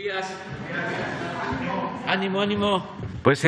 días. Ánimo, ánimo. Pues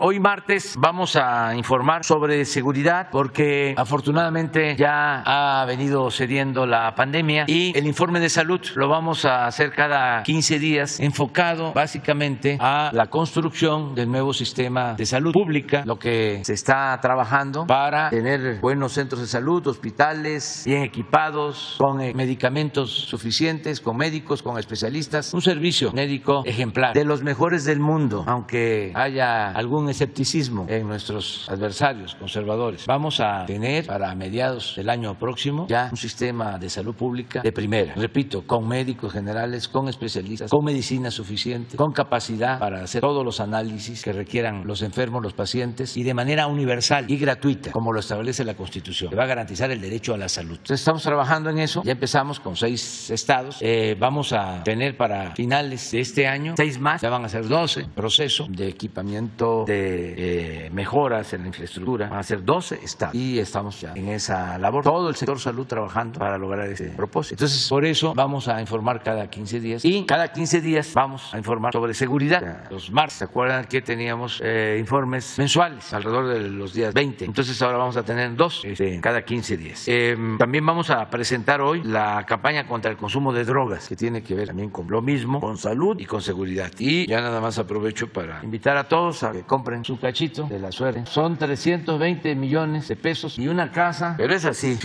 hoy martes vamos a informar sobre seguridad porque afortunadamente ya ha venido cediendo la pandemia y el informe de salud lo vamos a hacer cada 15 días enfocado básicamente a la construcción del nuevo sistema de salud pública, lo que se está trabajando para tener buenos centros de salud, hospitales bien equipados, con medicamentos suficientes, con médicos, con especialistas, un servicio médico ejemplar, de los mejores del mundo, aunque haya algún escepticismo en nuestros adversarios conservadores. Vamos a tener para mediados del año próximo ya un sistema de salud pública de primera, repito, con médicos generales, con especialistas, con medicina suficiente, con capacidad para hacer todos los análisis que requieran los enfermos, los pacientes, y de manera universal y gratuita, como lo establece la Constitución, que va a garantizar el derecho a la salud. Entonces estamos trabajando en eso, ya empezamos con 6 estados, vamos a tener para finales de este año 6 más, ya van a ser 12, proceso de equipamiento, de mejoras en la infraestructura, van a ser 12 estados y estamos ya en esa labor, todo el sector salud trabajando para lograr ese propósito. Entonces, por eso vamos a informar cada 15 días y cada 15 días vamos a informar sobre seguridad. Los martes, ¿se acuerdan que teníamos informes mensuales alrededor de los días 20? Entonces ahora vamos a tener 2 cada 15 días. También vamos a presentar hoy la campaña contra el consumo de drogas, que tiene que ver también con lo mismo, con salud y con seguridad. Y ya nada más aprovecho para invitar a todos a que compren su cachito de la suerte. Son 320 millones de pesos y una casa, pero es así,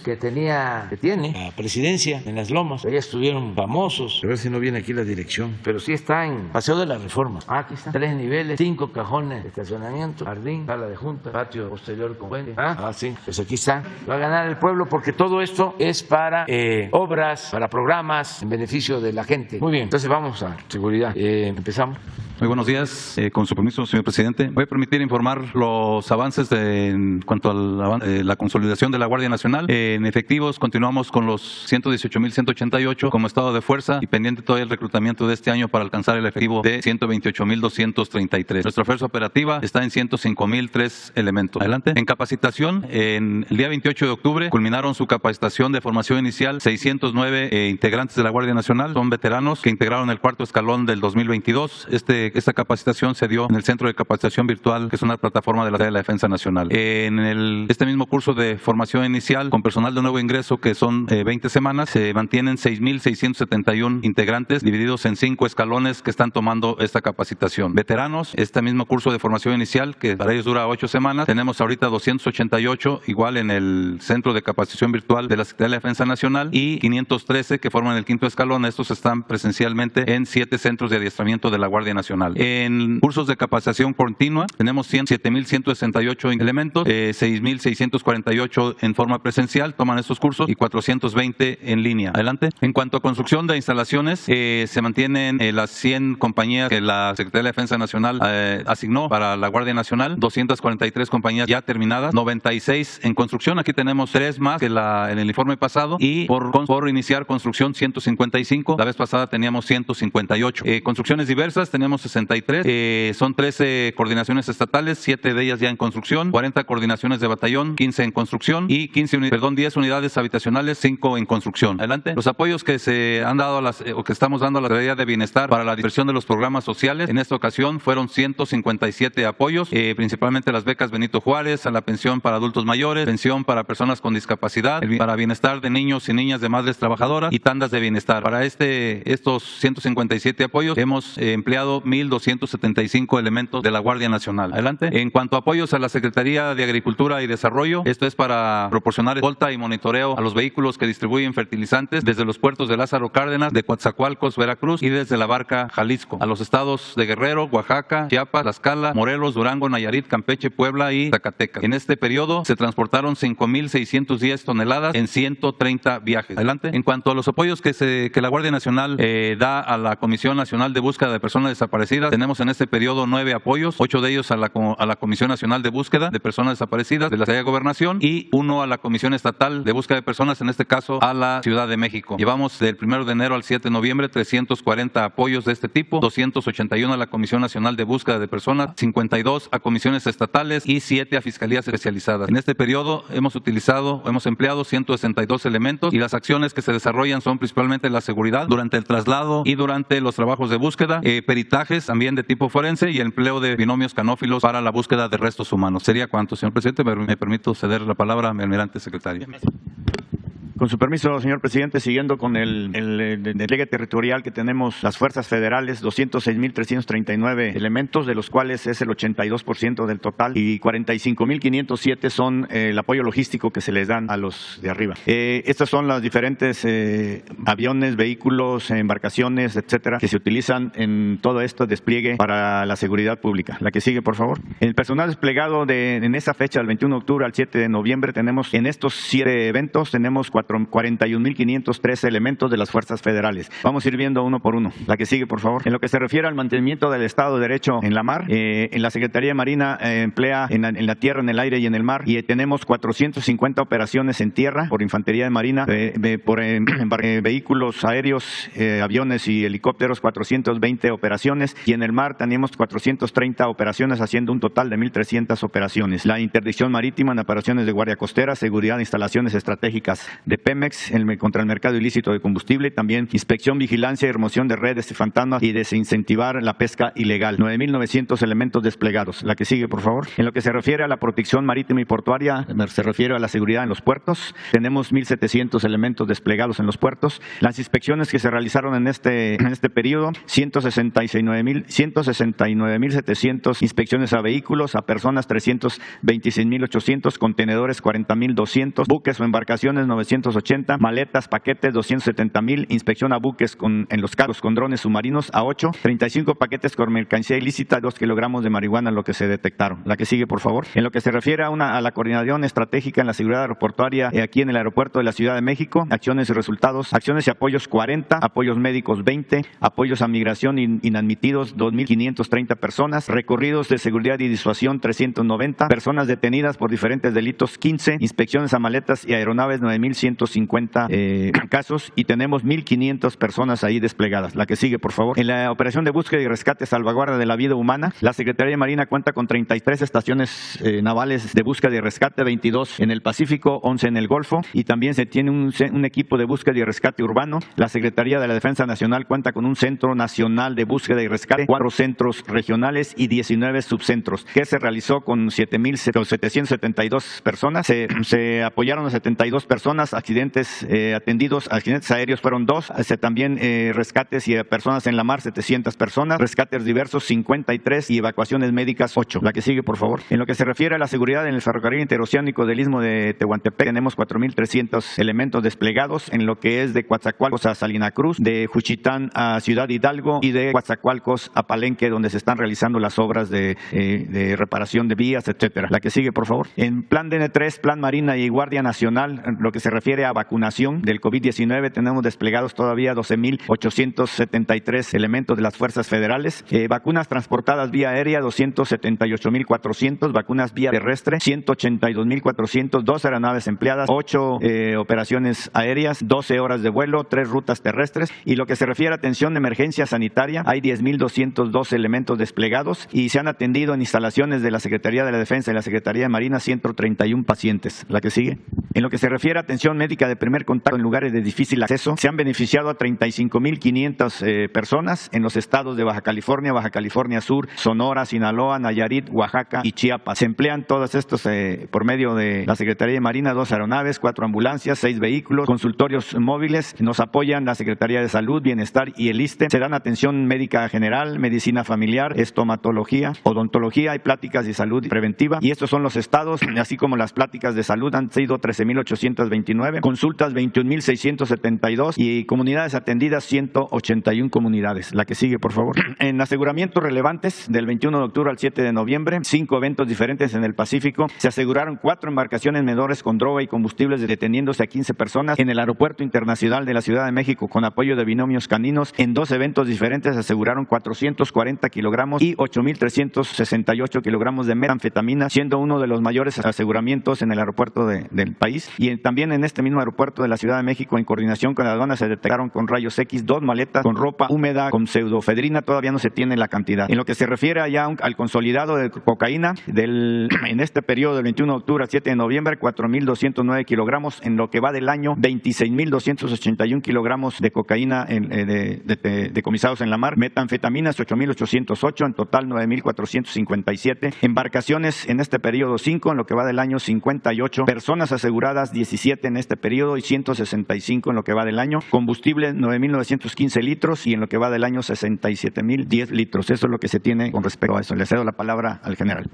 que tiene la presidencia en Las Lomas. Ahí estuvieron famosos. A ver si no viene aquí la dirección, pero sí está en Paseo de la Reforma. Aquí está, 3 niveles, 5 cajones de estacionamiento, jardín, sala de junta, patio posterior con fuente. Sí, pues aquí está. Va a ganar el pueblo porque todo esto es para obras, para programas en beneficio de la gente. Muy bien, entonces vamos a seguridad. Empezamos. Muy buenos días. Con su permiso, señor presidente, voy a permitir informar los avances en cuanto a la consolidación de la Guardia Nacional. En efectivos, continuamos con los 118.188 como estado de fuerza y pendiente todavía el reclutamiento de este año para alcanzar el efectivo de 128.233. Nuestra fuerza operativa está en 105.003 elementos. Adelante. En capacitación, en el día 28 de octubre culminaron su capacitación de formación inicial 609 integrantes de la Guardia Nacional. Son veteranos que integraron el 4º escalón del 2022. Esta capacitación se dio en el Centro de Capacitación Virtual, que es una plataforma de la Defensa Nacional. En este mismo curso de formación inicial, con personal de nuevo ingreso, que son 20 semanas, se mantienen 6.671 integrantes, divididos en 5 escalones que están tomando esta capacitación. Veteranos, este mismo curso de formación inicial, que para ellos dura 8 semanas, tenemos ahorita 288, igual en el Centro de Capacitación Virtual de la Secretaría de la Defensa Nacional, y 513 que forman el 5º escalón. Estos están presencialmente en 7 centros de adiestramiento de la Guardia Nacional. En cursos de capacitación continua tenemos 7.168 elementos, 6.648 en forma presencial toman estos cursos y 420 en línea. Adelante. En cuanto a construcción de instalaciones, se mantienen las 100 compañías que la Secretaría de Defensa Nacional asignó para la Guardia Nacional, 243 compañías ya terminadas, 96 en construcción. Aquí tenemos 3 más que en el informe pasado, y por iniciar construcción 155. La vez pasada teníamos 158. Construcciones diversas tenemos 63, son 13 coordinaciones estatales, 7 de ellas ya en construcción, 40 coordinaciones de batallón, 15 en construcción y 10 unidades habitacionales, 5 en construcción. Adelante. Los apoyos que se han dado que estamos dando a la Secretaría de Bienestar para la dispersión de los programas sociales, en esta ocasión fueron 157 apoyos, principalmente las becas Benito Juárez, a la pensión para adultos mayores, pensión para personas con discapacidad, para bienestar de niños y niñas de madres trabajadoras y tandas de bienestar. Para estos 157 apoyos hemos empleado 1.275 elementos de la Guardia Nacional. Adelante. En cuanto a apoyos a la Secretaría de Agricultura y Desarrollo, esto es para proporcionar escolta y monitoreo a los vehículos que distribuyen fertilizantes desde los puertos de Lázaro Cárdenas, de Coatzacoalcos, Veracruz, y desde La Barca, Jalisco, a los estados de Guerrero, Oaxaca, Chiapas, Tlaxcala, Morelos, Durango, Nayarit, Campeche, Puebla y Zacatecas. En este periodo se transportaron 5.610 toneladas en 130 viajes. Adelante. En cuanto a los apoyos que la Guardia Nacional da a la Comisión Nacional de Búsqueda de Personas Desaparecidas, desaparecidas. Tenemos en este periodo 9 apoyos, 8 de ellos a la Comisión Nacional de Búsqueda de Personas Desaparecidas de la Secretaría de Gobernación y 1 a la Comisión Estatal de Búsqueda de Personas, en este caso a la Ciudad de México. Llevamos del 1 de enero al 7 de noviembre 340 apoyos de este tipo, 281 a la Comisión Nacional de Búsqueda de Personas, 52 a comisiones estatales y 7 a fiscalías especializadas. En este periodo hemos empleado 162 elementos y las acciones que se desarrollan son principalmente la seguridad durante el traslado y durante los trabajos de búsqueda, peritajes también de tipo forense y el empleo de binomios canófilos para la búsqueda de restos humanos. ¿Sería cuánto, señor presidente? Me permito ceder la palabra a mi almirante secretario. Con su permiso, señor presidente, siguiendo con el despliegue territorial que tenemos, las fuerzas federales, 206.339 elementos, de los cuales es el 82% del total, y 45.507 son el apoyo logístico que se les dan a los de arriba. Estas son las diferentes aviones, vehículos, embarcaciones, etcétera, que se utilizan en todo este despliegue para la seguridad pública. La que sigue, por favor. El personal desplegado en esa fecha, del 21 de octubre al 7 de noviembre, tenemos en estos 7 eventos, tenemos 41.513 elementos de las fuerzas federales. Vamos a ir viendo uno por uno. La que sigue, por favor. En lo que se refiere al mantenimiento del Estado de Derecho en la mar, en la Secretaría de Marina emplea en la tierra, en el aire y en el mar, y tenemos 450 operaciones en tierra por Infantería de Marina, por vehículos aéreos, aviones y helicópteros, 420 operaciones, y en el mar tenemos 430 operaciones, haciendo un total de 1.300 operaciones. La interdicción marítima en operaciones de guardia costera, seguridad de instalaciones estratégicas de Pemex contra el mercado ilícito de combustible, también inspección, vigilancia y remoción de redes y fantasmas y desincentivar la pesca ilegal. 9.900 elementos desplegados. La que sigue, por favor. En lo que se refiere a la protección marítima y portuaria, se refiere a la seguridad en los puertos. Tenemos 1.700 elementos desplegados en los puertos. Las inspecciones que se realizaron en este periodo, 169.700 inspecciones a vehículos, a personas 326.800, contenedores 40.200, buques o embarcaciones 980, maletas, paquetes 270.000, inspección a buques en los carros con drones submarinos a 8, 35 paquetes con mercancía ilícita, 2 kilogramos de marihuana, lo que se detectaron. La que sigue, por favor. En lo que se refiere a la coordinación estratégica en la seguridad aeroportuaria aquí en el aeropuerto de la Ciudad de México, acciones y resultados, acciones y apoyos 40, apoyos médicos 20, apoyos a migración inadmitidos 2.530 personas, recorridos de seguridad y disuasión 390, personas detenidas por diferentes delitos 15, inspecciones a maletas y aeronaves 9.150 casos, y tenemos 1.500 personas ahí desplegadas. La que sigue, por favor. En la operación de búsqueda y rescate, salvaguarda de la vida humana, la Secretaría de Marina cuenta con 33 estaciones navales de búsqueda y rescate, 22 en el Pacífico, 11 en el Golfo, y también se tiene un equipo de búsqueda y rescate urbano. La Secretaría de la Defensa Nacional cuenta con un Centro Nacional de Búsqueda y Rescate, 4 centros regionales y 19 subcentros, que se realizó con 7.772 personas. Se apoyaron a 72 personas, accidentes atendidos, accidentes aéreos fueron 2, también rescates y personas en la mar 700 personas, rescates diversos 53 y evacuaciones médicas 8. La que sigue, por favor. En lo que se refiere a la seguridad en el ferrocarril interoceánico del Istmo de Tehuantepec, tenemos 4.300 elementos desplegados en lo que es de Coatzacoalcos a Salina Cruz, de Juchitán a Ciudad Hidalgo y de Coatzacoalcos a Palenque, donde se están realizando las obras de reparación de vías, etcétera. La que sigue, por favor. En plan DN3, Plan Marina y Guardia Nacional, lo que se refiere a vacunación del COVID-19, tenemos desplegados todavía 12.873 elementos de las fuerzas federales, vacunas transportadas vía aérea 278.400, vacunas vía terrestre 182.400, 2 aeronaves empleadas, 8 operaciones aéreas, 12 horas de vuelo, 3 rutas terrestres, y lo que se refiere a atención de emergencia sanitaria, hay 10.202 elementos desplegados y se han atendido en instalaciones de la Secretaría de la Defensa y la Secretaría de Marina 131 pacientes. La que sigue. En lo que se refiere a atención médica de primer contacto en lugares de difícil acceso, se han beneficiado a 35.500 personas en los estados de Baja California Sur, Sonora, Sinaloa, Nayarit, Oaxaca y Chiapas. Se emplean todos estos por medio de la Secretaría de Marina, 2 aeronaves, 4 ambulancias, 6 vehículos, consultorios móviles. Nos apoyan la Secretaría de Salud, Bienestar y el ISSSTE. Se dan atención médica general, medicina familiar, estomatología, odontología y pláticas de salud preventiva. Y estos son los estados, así como las pláticas de salud han sido 13.829 19, consultas 21,672 y comunidades atendidas 181 comunidades. La que sigue, por favor. En aseguramientos relevantes del 21 de octubre al 7 de noviembre, 5 eventos diferentes en el Pacífico. Se aseguraron 4 embarcaciones menores con droga y combustibles deteniéndose a 15 personas en el Aeropuerto Internacional de la Ciudad de México con apoyo de binomios caninos. En 2 eventos diferentes se aseguraron 440 kilogramos y 8,368 kilogramos de metanfetamina, siendo uno de los mayores aseguramientos en el aeropuerto del país. Y también en este mismo aeropuerto de la Ciudad de México, en coordinación con la aduana, se detectaron con rayos X 2 maletas con ropa húmeda con pseudofedrina. Todavía no se tiene la cantidad. En lo que se refiere allá al consolidado de cocaína, en este periodo del 21 de octubre al 7 de noviembre, 4,209 kilogramos. En lo que va del año, 26,281 kilogramos de cocaína decomisados en la mar. Metanfetaminas, 8,808. En total, 9,457. Embarcaciones en este periodo, 5. En lo que va del año, 58. Personas aseguradas, 17 en este periodo y 165 en lo que va del año. Combustible, 9,915 litros y en lo que va del año, 67,010 litros. Eso es lo que se tiene con respecto a eso. Le cedo la palabra al general.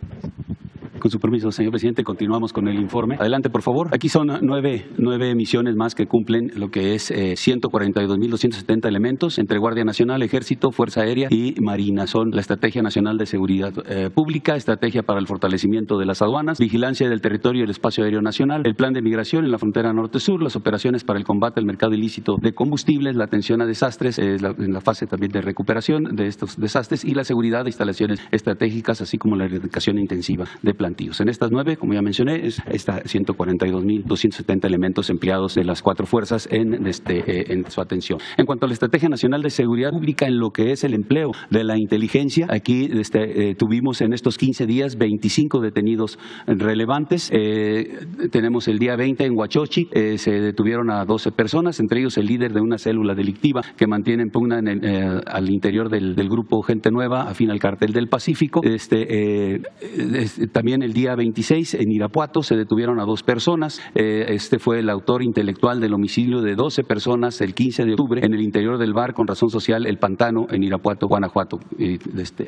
Con su permiso, señor presidente, continuamos con el informe. Adelante, por favor. Aquí son nueve misiones más que cumplen lo que es 142,270 elementos entre Guardia Nacional, Ejército, Fuerza Aérea y Marina. Son la Estrategia Nacional de Seguridad Pública, Estrategia para el Fortalecimiento de las Aduanas, Vigilancia del Territorio y el Espacio Aéreo Nacional, el Plan de Migración en la frontera norte-sur, las operaciones para el combate al mercado ilícito de combustibles, la atención a desastres, en la fase también de recuperación de estos desastres y la seguridad de instalaciones estratégicas, así como la erradicación intensiva de plantillos. En estas 9, como ya mencioné, está 142,270 elementos empleados de las 4 fuerzas en su atención. En cuanto a la Estrategia Nacional de Seguridad Pública, en lo que es el empleo de la inteligencia, aquí tuvimos en estos 15 días 25 detenidos relevantes. Tenemos el día 20 en Huachochi, se detuvieron a 12 personas, entre ellos el líder de una célula delictiva que mantiene en pugna al interior del grupo Gente Nueva, afín al Cártel del Pacífico. También el día 26 en Irapuato se detuvieron a 2 personas. Fue el autor intelectual del homicidio de 12 personas el 15 de octubre en el interior del bar con razón social El Pantano en Irapuato, Guanajuato.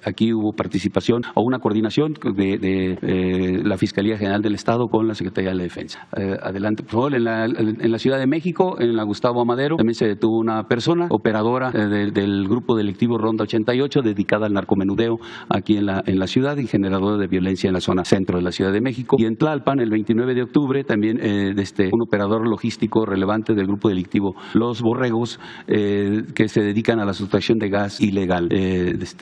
Aquí hubo participación o una coordinación de la Fiscalía General del Estado con la Secretaría de la Defensa. Adelante, por favor. En la Ciudad de México, en la Gustavo Amadero, también se detuvo una persona, operadora del grupo delictivo Ronda 88, dedicada al narcomenudeo aquí en la ciudad y generadora de violencia en la zona centro de la Ciudad de México. Y en Tlalpan, el 29 de octubre, también un operador logístico relevante del grupo delictivo Los Borregos, que se dedican a la sustracción de gas ilegal.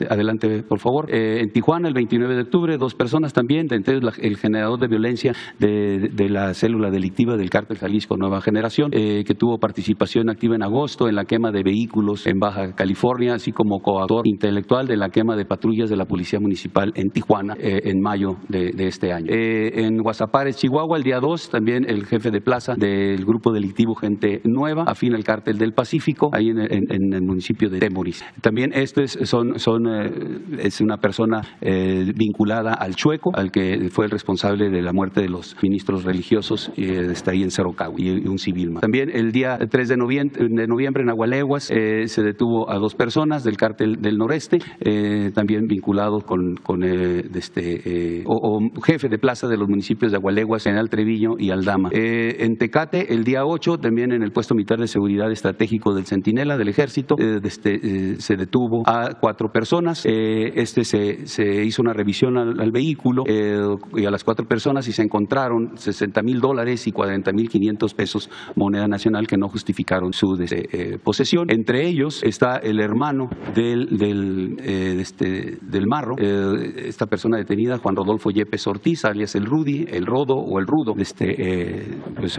Adelante, por favor. En Tijuana, el 29 de octubre, 2 personas también, entre ellos el generador de violencia de la célula delictiva del Cártel Jalisco Nueva Generación, que tuvo participación activa en agosto en la quema de vehículos en Baja California, así como coautor intelectual de la quema de patrullas de la Policía Municipal en Tijuana en mayo de este año. En Guasapares, Chihuahua, el día 2, también el jefe de plaza del grupo delictivo Gente Nueva, afín al Cártel del Pacífico, ahí en el municipio de Temoris. También es una persona vinculada al Chueco, al que fue el responsable de la muerte de los ministros religiosos, está ahí en Cerocagua, y un civil más. También el día 3 de noviembre en Agualeguas se detuvo a 2 personas del Cártel del Noreste, también vinculados con jefe de plaza de los municipios de Agualeguas, General Treviño y Aldama. En Tecate, el día 8, también en el puesto militar de seguridad estratégico del Centinela del Ejército, se detuvo a 4 personas. Se hizo una revisión al vehículo y a las 4 personas y se encontraron $60,000 y 40,500 pesos moneda nacional que no justificaron su posesión. Entre ellos está el hermano del Marro, esta persona detenida, Juan Rodolfo Yepes Ortiz, alias el Rudy, el Rodo o el Rudo, pues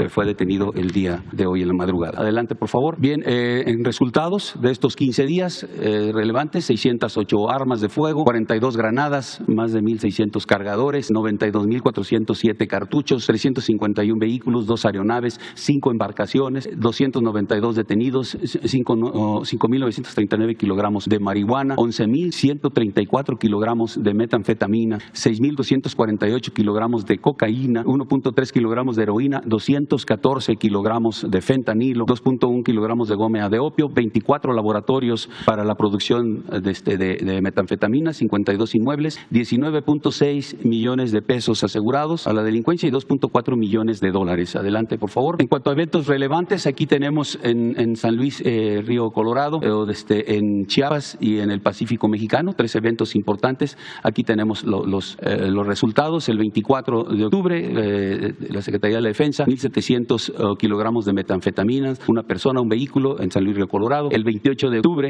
fue detenido el día de hoy en la madrugada. Adelante, por favor. Bien, en resultados de estos 15 días relevantes, 608 armas de fuego, 42 granadas, más de 1,600 cargadores, 92,407 cartuchos, 351 vehículos, 2 aeronaves, 5 embarcaciones, 292 detenidos, 5,939 kilogramos de marihuana, 11,134 kilogramos de metanfetamina, 6,241 58 kilogramos de cocaína, 1.3 kilogramos de heroína, 214 kilogramos de fentanilo, 2.1 kilogramos de goma de opio, 24 laboratorios para la producción de metanfetamina, 52 inmuebles, 19.6 millones de pesos asegurados a la delincuencia y 2.4 millones de dólares. Adelante, por favor. En cuanto a eventos relevantes, aquí tenemos en San Luis, Río Colorado, en Chiapas y en el Pacífico Mexicano, 3 eventos importantes. Aquí tenemos los resultados. El 24 de octubre, la Secretaría de la Defensa, 1.700 kilogramos de metanfetaminas, una persona, un vehículo en San Luis, Río Colorado. El 28 de octubre,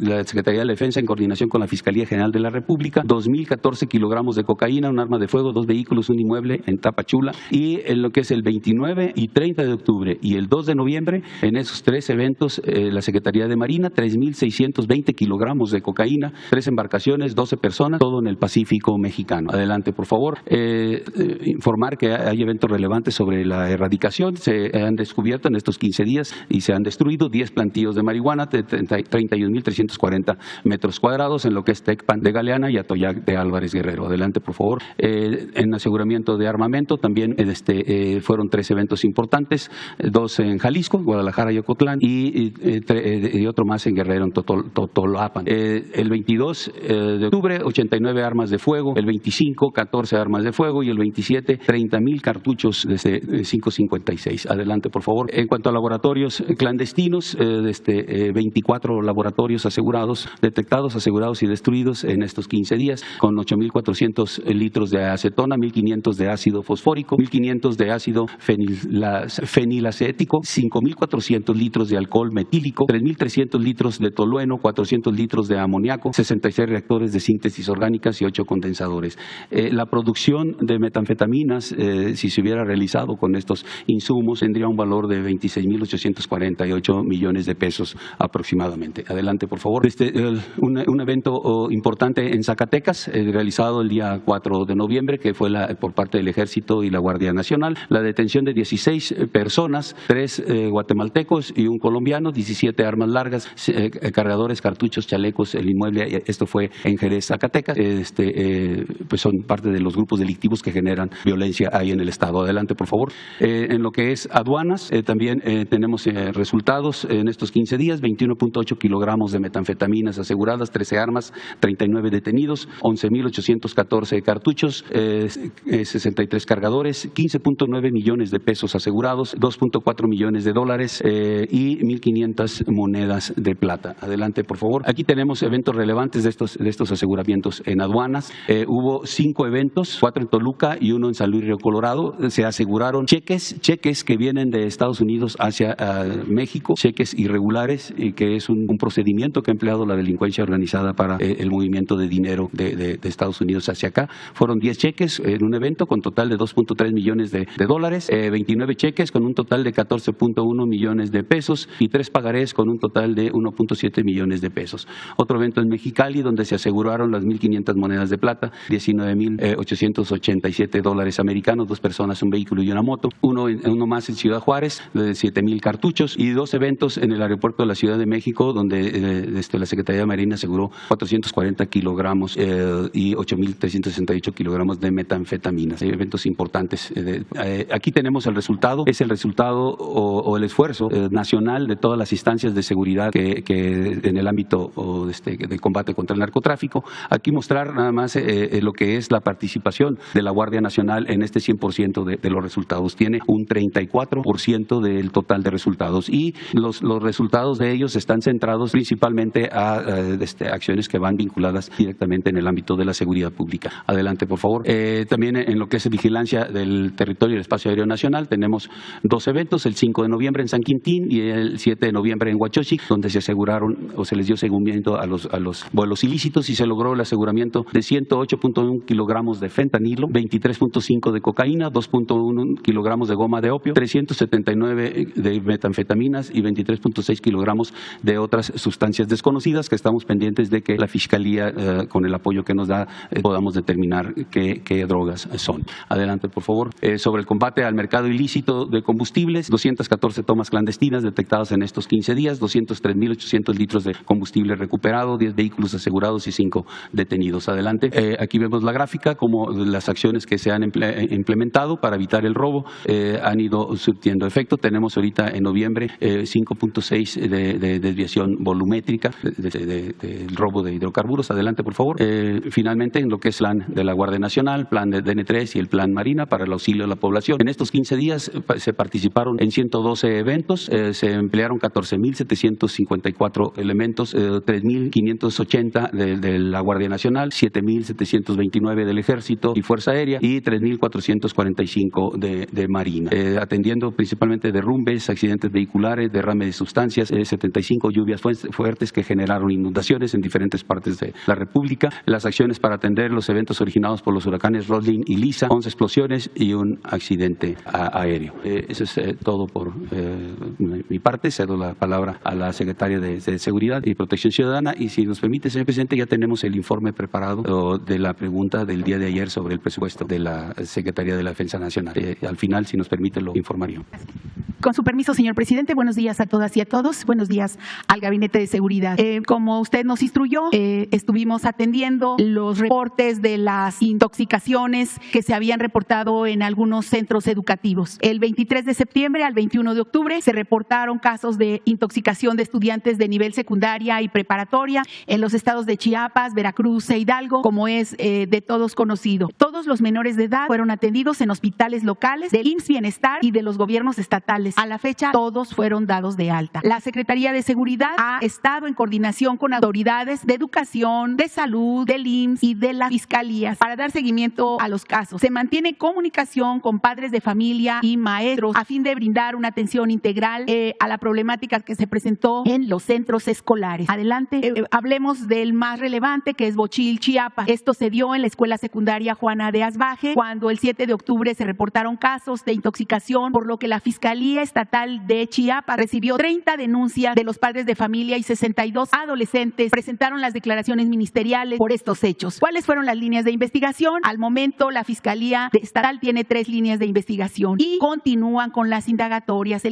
la Secretaría de la Defensa, en coordinación con la Fiscalía General de la República, 2.014 kilogramos de cocaína, un arma de fuego, 2 vehículos, un inmueble en Tapachula. Y en lo que es el 29 y 30 de octubre y el 2 de noviembre, en esos 3 eventos, la Secretaría de Marina, 3.620 kilogramos de cocaína, 3 embarcaciones, 12 personas, todo en el Pacífico Mexicano. Adelante, por favor. Informar que hay eventos relevantes sobre la erradicación. Se han descubierto en estos 15 días y se han destruido 10 plantíos de marihuana de 31.340 metros cuadrados en lo que es Tecpan de Galeana y Atoyac de Álvarez Guerrero. Adelante, por favor. En aseguramiento de armamento también fueron 3 eventos importantes, 2 en Jalisco, Guadalajara y Ocotlán, y otro más en Guerrero, en Totolapan. El 22 de octubre, 89 armas de fuego, el 25, 14 armas de fuego y el 27, 30,000 cartuchos desde 5.56. Adelante, por favor. En cuanto a laboratorios clandestinos, 24 laboratorios asegurados, detectados, asegurados y destruidos en estos 15 días, con 8.400 litros de acetona, 1.500 de ácido fosfórico, 1.500 de ácido fenilacético, 5.400 litros de alcohol metílico, 3.300 litros de tolueno, 400 litros de amoníaco, 66 reactores de síntesis orgánicas y 8 condensadores. La producción de metanfetaminas, si se hubiera realizado con estos insumos, tendría un valor de 26.848 millones de pesos aproximadamente. Adelante, por favor. Un evento importante en Zacatecas, realizado el día 4 de noviembre, que fue por parte del Ejército y la Guardia Nacional, la detención de 16 personas, 3 guatemaltecos y un colombiano, 17 armas largas, cargadores, cartuchos, chalecos, el inmueble. Esto fue en Jerez, Zacatecas. Pues son parte de los grupos delictivos que generan violencia ahí en el estado. Adelante, por favor. En lo que es aduanas, también tenemos resultados en estos 15 días, 21.8 kilogramos de metanfetaminas aseguradas, 13 armas, 39 detenidos, 11.814 cartuchos, 63 cargadores, 15.9 millones de pesos asegurados, 2.4 millones de dólares y 1.500 monedas de plata. Adelante, por favor. Aquí tenemos eventos relevantes de estos aseguramientos en aduanas. Hubo 5 eventos, 4 en Toluca y 1 en San Luis, Río Colorado. Se aseguraron cheques que vienen de Estados Unidos hacia México, cheques irregulares, y que es un procedimiento que ha empleado la delincuencia organizada para el movimiento de dinero de Estados Unidos hacia acá. Fueron 10 cheques en un evento con total de 2.3 millones de dólares, 29 cheques con un total de 14.1 millones de pesos y 3 pagarés con un total de 1.7 millones de pesos. Otro evento en Mexicali, donde se aseguraron las 1.500 monedas de plata, 19.887 dólares americanos, 2 personas, un vehículo y una moto. Uno más en Ciudad Juárez, de 7,000 cartuchos, y 2 eventos en el aeropuerto de la Ciudad de México, donde la Secretaría de Marina aseguró 440 kilogramos y 8.368 kilogramos de metanfetaminas. Eventos importantes. Aquí tenemos el resultado. Es el resultado o el esfuerzo nacional de todas las instancias de seguridad que en el ámbito de combate contra el narcotráfico. Aquí mostrar nada más lo que es la participación de la Guardia Nacional en este 100% de los resultados. Tiene un 34% del total de resultados, y los resultados de ellos están centrados principalmente a acciones que van vinculadas directamente en el ámbito de la seguridad pública. Adelante, por favor. También en lo que es vigilancia del territorio y el espacio aéreo nacional, tenemos 2 eventos, el 5 de noviembre en San Quintín y el 7 de noviembre en Huachochi, donde se aseguraron o se les dio seguimiento a los vuelos ilícitos, y se logró el aseguramiento de 108.1 kilogramos de fentanilo, 23.5 de cocaína, 2.1 kilogramos de goma de opio, 379 de metanfetaminas y 23.6 kilogramos de otras sustancias desconocidas, que estamos pendientes de que la Fiscalía, con el apoyo que nos da, podamos determinar qué drogas son. Adelante, por favor. Sobre el combate al mercado ilícito de combustibles, 214 tomas clandestinas detectadas en estos 15 días, 203.800 litros de combustible recuperado, 10 vehículos asegurados y 5 detenidos. Adelante. Aquí vemos la gráfica. pública como las acciones que se han implementado para evitar el robo han ido surtiendo efecto. Tenemos ahorita en noviembre 5.6 de desviación volumétrica del robo de hidrocarburos. Adelante, por favor. Finalmente, en lo que es el plan de la Guardia Nacional, plan de DN3 y el plan Marina para el auxilio a la población. En estos 15 días se participaron en 112 eventos, se emplearon 14.754 elementos, 3.580 de la Guardia Nacional, 7.729 del Ejército y Fuerza Aérea y 3.445 de Marina, atendiendo principalmente derrumbes, accidentes vehiculares, derrame de sustancias, 75 lluvias fuertes que generaron inundaciones en diferentes partes de la República, las acciones para atender los eventos originados por los huracanes Roslin y Lisa, 11 explosiones y un accidente aéreo. Eso es todo por mi parte. Cedo la palabra a la secretaria de Seguridad y Protección Ciudadana y, si nos permite, señor presidente, ya tenemos el informe preparado de la pregunta del día de ayer sobre el presupuesto de la Secretaría de la Defensa Nacional. Al final, si nos permite, lo informaría. Con su permiso, señor presidente, buenos días a todas y a todos. Buenos días al Gabinete de Seguridad. Como usted nos instruyó, estuvimos atendiendo los reportes de las intoxicaciones que se habían reportado en algunos centros educativos. El 23 de septiembre al 21 de octubre se reportaron casos de intoxicación de estudiantes de nivel secundaria y preparatoria en los estados de Chiapas, Veracruz e Hidalgo, como es de todos conocido. Todos los menores de edad fueron atendidos en hospitales locales del IMSS Bienestar y de los gobiernos estatales. A la fecha, todos fueron dados de alta. La Secretaría de Seguridad ha estado en coordinación con autoridades de educación, de salud, del IMSS y de las fiscalías para dar seguimiento a los casos. Se mantiene comunicación con padres de familia y maestros a fin de brindar una atención integral a la problemática que se presentó en los centros escolares. Adelante, hablemos del más relevante, que es Bochil, Chiapas. Esto se dio en la escuela secundaria Juana de Asbaje, cuando el 7 de octubre se reportaron casos de intoxicación, por lo que la Fiscalía Estatal de Chiapas recibió 30 denuncias de los padres de familia y 62 adolescentes presentaron las declaraciones ministeriales por estos hechos. ¿Cuáles fueron las líneas de investigación? Al momento, la Fiscalía Estatal tiene 3 líneas de investigación y continúan con las indagatorias.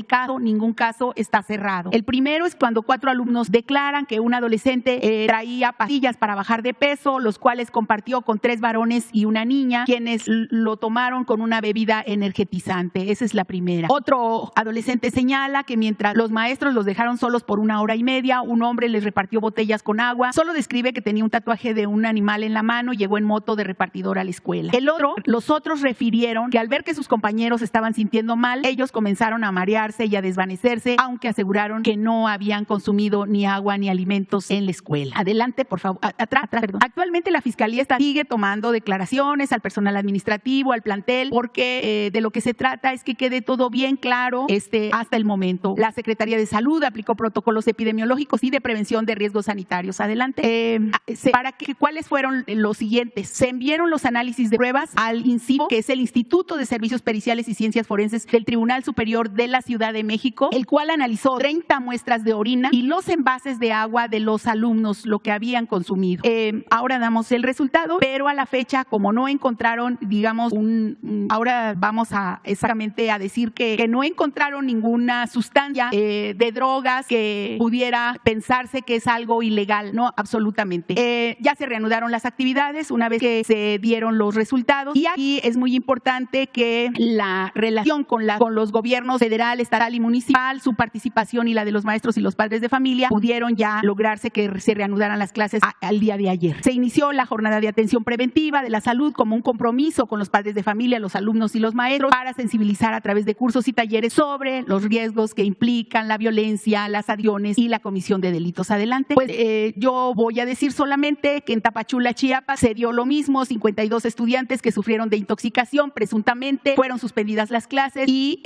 Ningún caso está cerrado. El primero es cuando 4 alumnos declaran que un adolescente traía pastillas para bajar de peso, los cuales compartió con 3 varones y una niña, quienes lo tomaron con una bebida energetizante. Esa es la primera. Otro adolescente señala que mientras los maestros los dejaron solos por 1 hora y media, un hombre les repartió botellas con agua. Solo describe que tenía un tatuaje de un animal en la mano y llegó en moto de repartidor a la escuela. Los otros refirieron que al ver que sus compañeros estaban sintiendo mal, ellos comenzaron a marearse y a desvanecerse, aunque aseguraron que no habían consumido ni agua ni alimentos en la escuela. Adelante, por favor. Atrás, perdón. Actualmente la Fiscalía sigue tomando declaraciones al personal administrativo, al plantel, porque de lo que se trata es que quede todo bien claro hasta el momento. La Secretaría de Salud aplicó protocolos epidemiológicos y de prevención de riesgos sanitarios. Adelante. ¿Cuáles fueron los siguientes? Se enviaron los análisis de pruebas al INCIBO, que es el Instituto de Servicios Periciales y Ciencias Forenses del Tribunal Superior de la Ciudad de México, el cual analizó 30 muestras de orina y los envases de agua de los alumnos, lo que habían consumido. Ahora damos el resultado, pero a la fecha, como no encontraron, ahora vamos exactamente a decir que no encontraron ninguna sustancia de drogas que pudiera pensarse que es algo ilegal. No, absolutamente. Ya se reanudaron las actividades una vez que se dieron los resultados, y aquí es muy importante que la relación con los gobiernos federal, estatal y municipal, su participación y la de los maestros y los padres de familia, pudieron ya lograrse que se reanudaran las clases al día de ayer. Se inició la jornada de atención preventiva de la salud como un compromiso con los padres de familia, los alumnos y los maestros para sensibilizar a través de cursos y talleres sobre los riesgos que implican la violencia, las adicciones y la comisión de delitos. Adelante. Yo voy a decir solamente que en Tapachula, Chiapas, se dio lo mismo. 52 estudiantes que sufrieron de intoxicación presuntamente, fueron suspendidas las clases y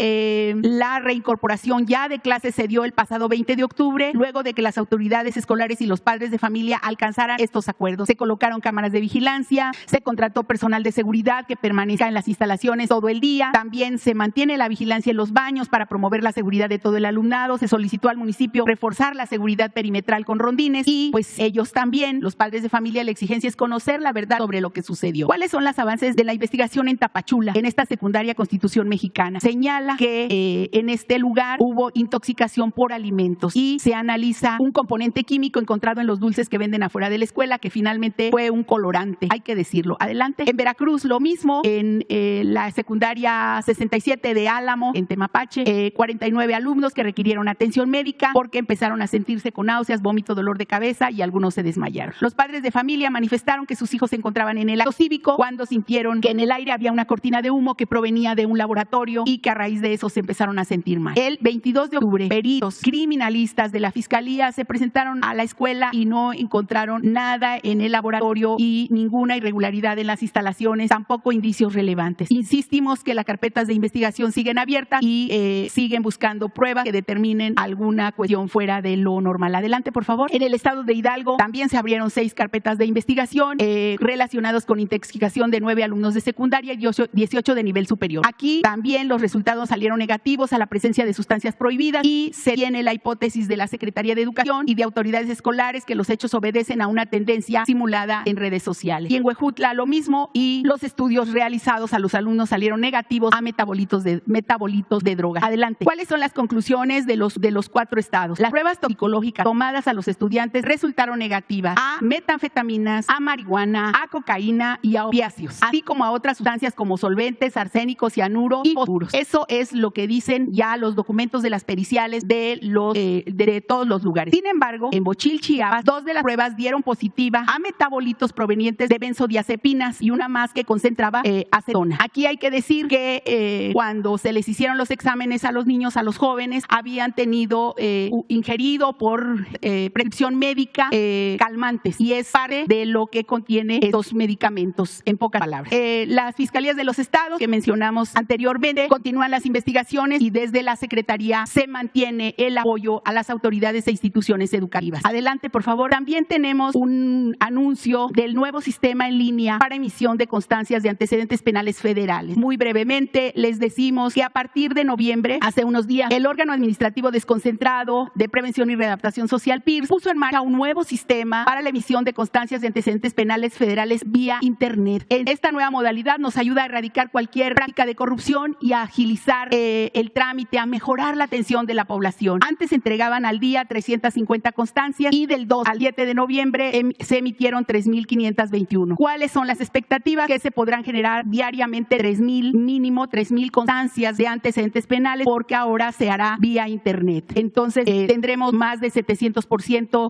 la reincorporación ya de clases se dio el pasado 20 de octubre, luego de que las autoridades escolares y los padres de familia alcanzaran estos acuerdos. Se colocaron cámaras de vigilancia, se contrató personal de seguridad que permanezca en las instalaciones todo el día, también se mantiene la vigilancia en los baños años para promover la seguridad de todo el alumnado. Se solicitó al municipio reforzar la seguridad perimetral con rondines y pues ellos también, los padres de familia, la exigencia es conocer la verdad sobre lo que sucedió. ¿Cuáles son los avances de la investigación en Tapachula, en esta secundaria Constitución Mexicana? Señala que en este lugar hubo intoxicación por alimentos y se analiza un componente químico encontrado en los dulces que venden afuera de la escuela, que finalmente fue un colorante, hay que decirlo. Adelante. En Veracruz lo mismo, en la secundaria 67 de Álamo, en Temapache, 49 alumnos que requirieron atención médica porque empezaron a sentirse con náuseas, vómito, dolor de cabeza y algunos se desmayaron. Los padres de familia manifestaron que sus hijos se encontraban en el acto cívico cuando sintieron que en el aire había una cortina de humo que provenía de un laboratorio y que a raíz de eso se empezaron a sentir mal. El 22 de octubre, peritos criminalistas de la Fiscalía se presentaron a la escuela y no encontraron nada en el laboratorio y ninguna irregularidad en las instalaciones, tampoco indicios relevantes. Insistimos que las carpetas de investigación siguen abiertas y siguen buscando pruebas que determinen alguna cuestión fuera de lo normal. Adelante, por favor. En el estado de Hidalgo también se abrieron 6 carpetas de investigación relacionadas con intoxicación de 9 alumnos de secundaria y 18 de nivel superior. Aquí también los resultados salieron negativos a la presencia de sustancias prohibidas y se tiene la hipótesis de la Secretaría de Educación y de autoridades escolares que los hechos obedecen a una tendencia simulada en redes sociales. Y en Huejutla lo mismo, y los estudios realizados a los alumnos salieron negativos a metabolitos de droga. Adelante. ¿Cuáles son las conclusiones de los 4 estados? Las pruebas toxicológicas tomadas a los estudiantes resultaron negativas a metanfetaminas, a marihuana, a cocaína y a opiáceos, así como a otras sustancias como solventes, arsénicos, cianuro y fosfuros. Eso es lo que dicen ya los documentos de las periciales de todos los lugares. Sin embargo, en Bochil, Chiapas, 2 de las pruebas dieron positiva a metabolitos provenientes de benzodiazepinas y una más que concentraba acetona. Aquí hay que decir que cuando se les hicieron los exámenes a los niños, a los jóvenes, habían tenido ingerido por prescripción médica calmantes, y es parte de lo que contiene estos medicamentos, en pocas palabras. Las fiscalías de los estados que mencionamos anteriormente continúan las investigaciones y desde la Secretaría se mantiene el apoyo a las autoridades e instituciones educativas. Adelante, por favor. También tenemos un anuncio del nuevo sistema en línea para emisión de constancias de antecedentes penales federales. Muy brevemente les decimos que a partir de noviembre, hace unos días, el órgano administrativo desconcentrado de prevención y readaptación social, PIRS, puso en marcha un nuevo sistema para la emisión de constancias de antecedentes penales federales vía internet. Esta nueva modalidad nos ayuda a erradicar cualquier práctica de corrupción y a agilizar el trámite, a mejorar la atención de la población. Antes se entregaban al día 350 constancias y del 2 al 7 de noviembre se emitieron 3,521. ¿Cuáles son las expectativas? Que se podrán generar diariamente 3,000, mínimo 3,000 constancias de antecedentes penales, porque ahora se hará vía internet. Entonces tendremos más de 700%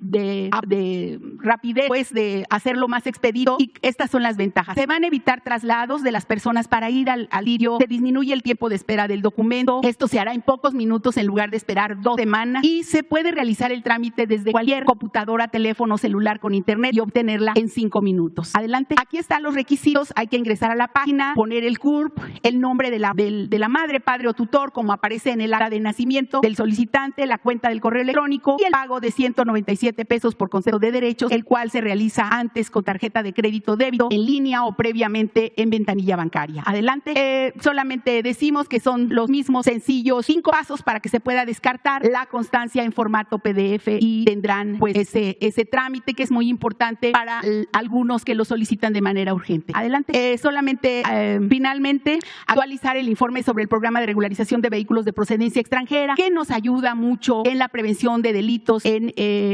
de rapidez, pues de hacerlo más expedito, y estas son las ventajas. Se van a evitar traslados de las personas para ir al lirio, se disminuye el tiempo de espera del documento, esto se hará en pocos minutos en lugar de esperar 2 semanas, y se puede realizar el trámite desde cualquier computadora, teléfono, celular con internet y obtenerla en 5 minutos. Adelante. Aquí están los requisitos. Hay que ingresar a la página, poner el CURP, el nombre de la madre, padre o tutor, como aparece en el acta de nacimiento del solicitante, la cuenta del correo electrónico y el pago de 197 pesos por concepto de derechos, el cual se realiza antes con tarjeta de crédito débito, en línea o previamente en ventanilla bancaria. Adelante. Solamente decimos que son los mismos sencillos 5 pasos para que se pueda descartar la constancia en formato PDF y tendrán pues ese trámite que es muy importante para algunos que lo solicitan de manera urgente. Adelante. Solamente finalmente actualizar el informe sobre el programa de regularización de vehículos de procedencia extranjera, que nos ayuda mucho en la prevención de delitos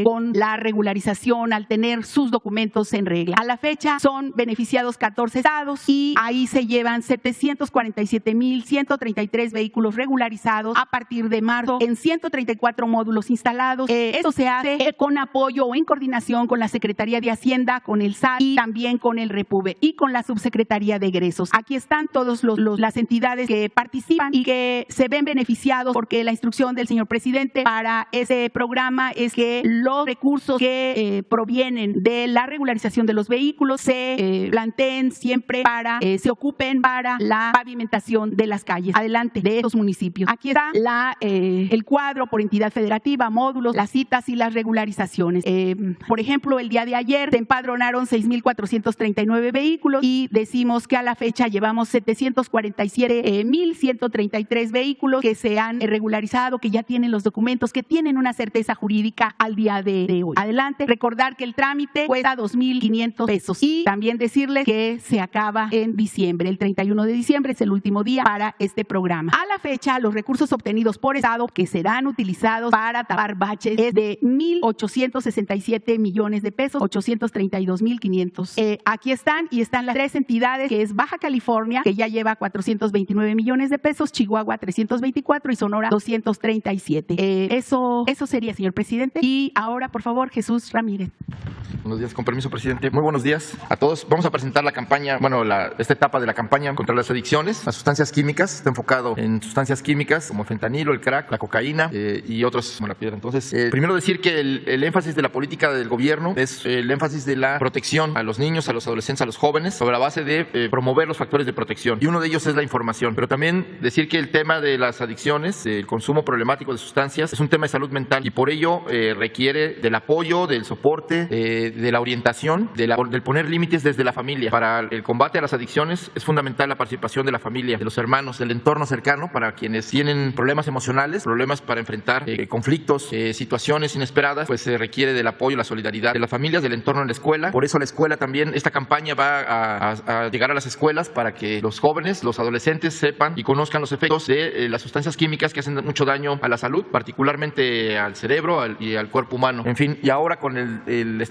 con la regularización al tener sus documentos en regla. A la fecha son beneficiados 14 estados y ahí se llevan 747,133 vehículos regularizados a partir de marzo en 134 módulos instalados. Esto se hace con apoyo o en coordinación con la Secretaría de Hacienda, con el SAT y también con el REPUBE y con la Subsecretaría de Egresos. Aquí están todas las entidades que participan y que se ven beneficiados, porque la instrucción del señor presidente para ese programa es que los recursos que provienen de la regularización de los vehículos se planteen siempre se ocupen para la pavimentación de las calles adelante de estos municipios. Aquí está el cuadro por entidad federativa, módulos, las citas y las regularizaciones. Por ejemplo, el día de ayer se empadronaron 6,439 vehículos y decimos que a la fecha llevamos 747,000 133 vehículos que se han regularizado, que ya tienen los documentos, que tienen una certeza jurídica al día de hoy. Adelante, recordar que el trámite cuesta 2,500 pesos y también decirles que se acaba en diciembre. El 31 de diciembre es el último día para este programa. A la fecha, los recursos obtenidos por Estado que serán utilizados para tapar baches es de 1,867 millones de pesos, 832,500. Aquí están las tres entidades, que es Baja California, que ya lleva 429 millones de pesos, Chihuahua 324 y Sonora 237. Eso sería, señor presidente. Y ahora, por favor, Jesús Ramírez. Buenos días, con permiso, presidente. Muy buenos días a todos. Vamos a presentar la campaña, esta etapa de la campaña contra las adicciones, las sustancias químicas. Está enfocado en sustancias químicas como el fentanilo, el crack, la cocaína y otros como la piedra. Entonces, primero decir que el énfasis de la política del gobierno es el énfasis de la protección a los niños, a los adolescentes, a los jóvenes, sobre la base de promover los factores de protección. Y uno de ellos es la información. Pero también decir que el tema de las adicciones, el consumo problemático de sustancias, es un tema de salud mental y por ello requiere del apoyo, del soporte, de la orientación, del poner límites desde la familia. Para el combate a las adicciones es fundamental la participación de la familia, de los hermanos, del entorno cercano, para quienes tienen problemas emocionales, problemas para enfrentar conflictos, situaciones inesperadas, pues se requiere del apoyo, la solidaridad de las familias, del entorno en la escuela. Por eso la escuela también, esta campaña va a llegar a las escuelas para que los jóvenes, los adolescentes sepan y conozcan los efectos de las sustancias químicas que hacen mucho daño a la salud, particularmente al cerebro y al cuerpo humano. En fin, y ahora con el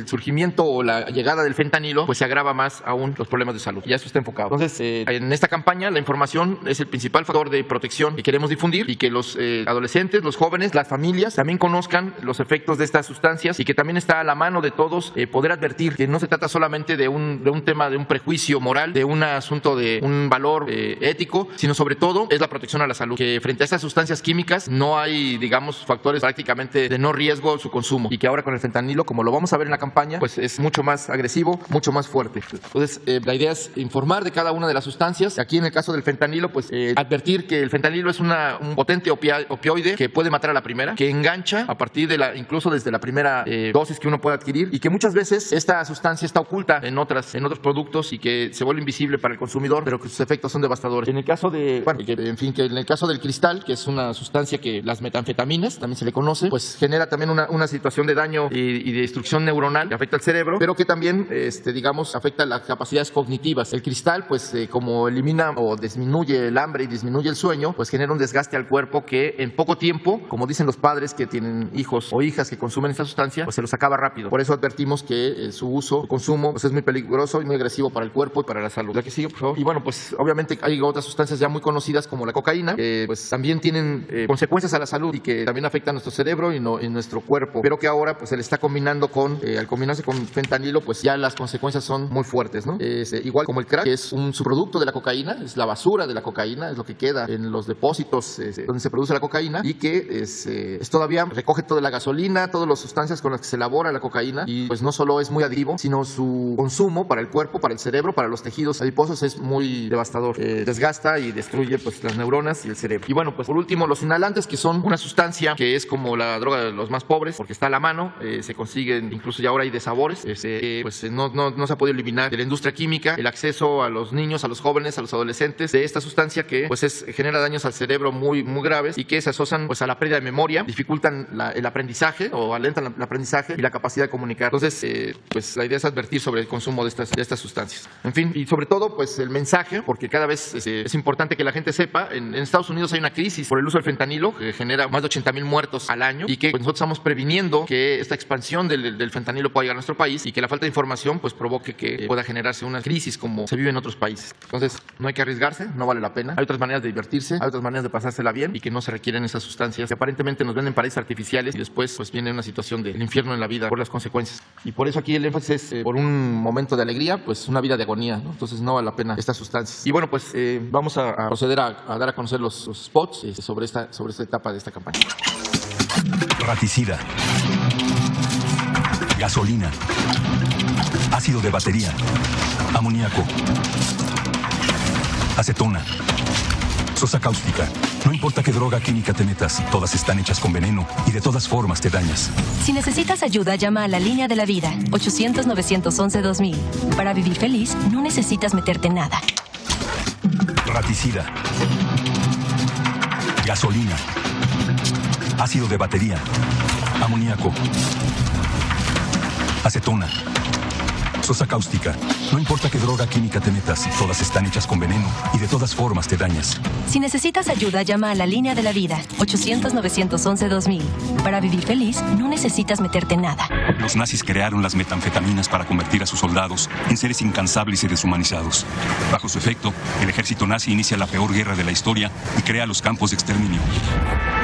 surgimiento o la llegada del fentanilo, pues se agrava más aún los problemas de salud. Ya eso está enfocado. Entonces, en esta campaña la información es el principal factor de protección que queremos difundir y que los adolescentes, los jóvenes, las familias también conozcan los efectos de estas sustancias y que también está a la mano de todos poder advertir que no se trata solamente de un tema, de un prejuicio moral, de un asunto de un valor ético, sino sobre todo es la protección a la salud, que frente a estas sustancias químicas no hay, digamos, factores prácticamente de no riesgo su consumo y que ahora con el fentanilo, como lo vamos a ver en la campaña, pues es mucho más agresivo, mucho más fuerte. Entonces, la idea es informar de cada una de las sustancias. Aquí en el caso del fentanilo, pues advertir que el fentanilo es un potente opioide que puede matar a la primera, que engancha a partir de incluso desde la primera dosis que uno puede adquirir y que muchas veces esta sustancia está oculta en otros productos y que se vuelve invisible para el consumidor, pero que sus efectos son devastadores. En el caso que en el caso del cristal, que es una sustancia que las metanfetaminas, también se le conoce, pues genera también una situación de daño y de destrucción neuronal que afecta al cerebro, pero que también, digamos, afecta las capacidades cognitivas. El cristal, pues, como elimina o disminuye el hambre y disminuye el sueño, pues genera un desgaste al cuerpo que en poco tiempo, como dicen los padres que tienen hijos o hijas que consumen esta sustancia, pues se los acaba rápido. Por eso advertimos que su uso, su consumo, pues es muy peligroso y muy agresivo para el cuerpo y para la salud. La que sigue, por favor. Y bueno, pues obviamente hay otras sustancias ya muy conocidas como la cocaína, que pues también tienen consecuencias a la salud y que también afectan a nuestro cerebro y nuestro cuerpo, pero que ahora pues se le está combinando al combinarse con fentanilo, pues ya las consecuencias son muy fuertes, ¿no? Igual como el crack, que es un subproducto de la cocaína, es la basura de la cocaína, es lo que queda en los depósitos donde se produce la cocaína y que es todavía recoge toda la gasolina, todas las sustancias con las que se elabora la cocaína y pues no solo es muy adictivo, sino su consumo para el cuerpo, para el cerebro, para los tejidos adiposos es muy devastador. Desgasta y destruye pues las neuronas y el cerebro. Y bueno, pues por último, los inhalantes, que son una sustancia que es como la droga de los más pobres, porque está a la mano, se consiguen, incluso ya ahora hay de sabores, pues no se ha podido eliminar de la industria química el acceso a los niños, a los jóvenes, a los adolescentes de esta sustancia que pues genera daños al cerebro muy, muy graves y que se asocian pues a la pérdida de memoria, dificultan el aprendizaje o alentan el aprendizaje y la capacidad de comunicar. Entonces, pues la idea es advertir sobre el consumo de estas sustancias. En fin, y sobre todo pues el mensaje, porque cada vez es importante que la gente sepa, en Estados Unidos hay una crisis por el uso del fentanilo que genera más de 80,000 muertos al año y que pues, nosotros estamos previniendo que esta expansión del fentanilo pueda llegar a nuestro país y que la falta de información pues provoque que pueda generarse una crisis como se vive en otros países. Entonces, no hay que arriesgarse, no vale la pena. Hay otras maneras de divertirse, hay otras maneras de pasársela bien y que no se requieren esas sustancias que aparentemente nos venden paraísos artificiales y después pues viene una situación del infierno en la vida por las consecuencias. Y por eso aquí el énfasis es por un momento de alegría, pues una vida de agonía, ¿no? Entonces no vale la pena estas sustancias. Y bueno, pues vamos a proceder a dar a conocer los spots sobre esta etapa de esta campaña. Raticida, gasolina, ácido de batería, amoníaco, acetona, sosa cáustica. No importa qué droga química te metas, todas están hechas con veneno y de todas formas te dañas. Si necesitas ayuda, llama a la Línea de la Vida, 800-911-2000. Para vivir feliz, no necesitas meterte en nada. Raticida. Gasolina. Ácido de batería. Amoníaco. Acetona. Sosa cáustica. No importa qué droga química te metas, todas están hechas con veneno y de todas formas te dañas. Si necesitas ayuda, llama a la línea de la vida, 800-911-2000. Para vivir feliz, no necesitas meterte en nada. Los nazis crearon las metanfetaminas para convertir a sus soldados en seres incansables y deshumanizados. Bajo su efecto, el ejército nazi inicia la peor guerra de la historia y crea los campos de exterminio.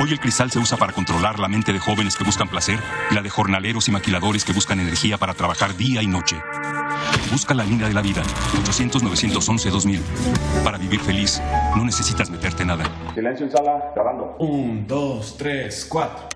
Hoy el cristal se usa para controlar la mente de jóvenes que buscan placer y la de jornaleros y maquiladores que buscan energía para trabajar día y noche. Busca la línea de la vida, 800-911-2000. Para vivir feliz, no necesitas meterte nada. Silencio en sala, grabando. 1, 2, 3, 4.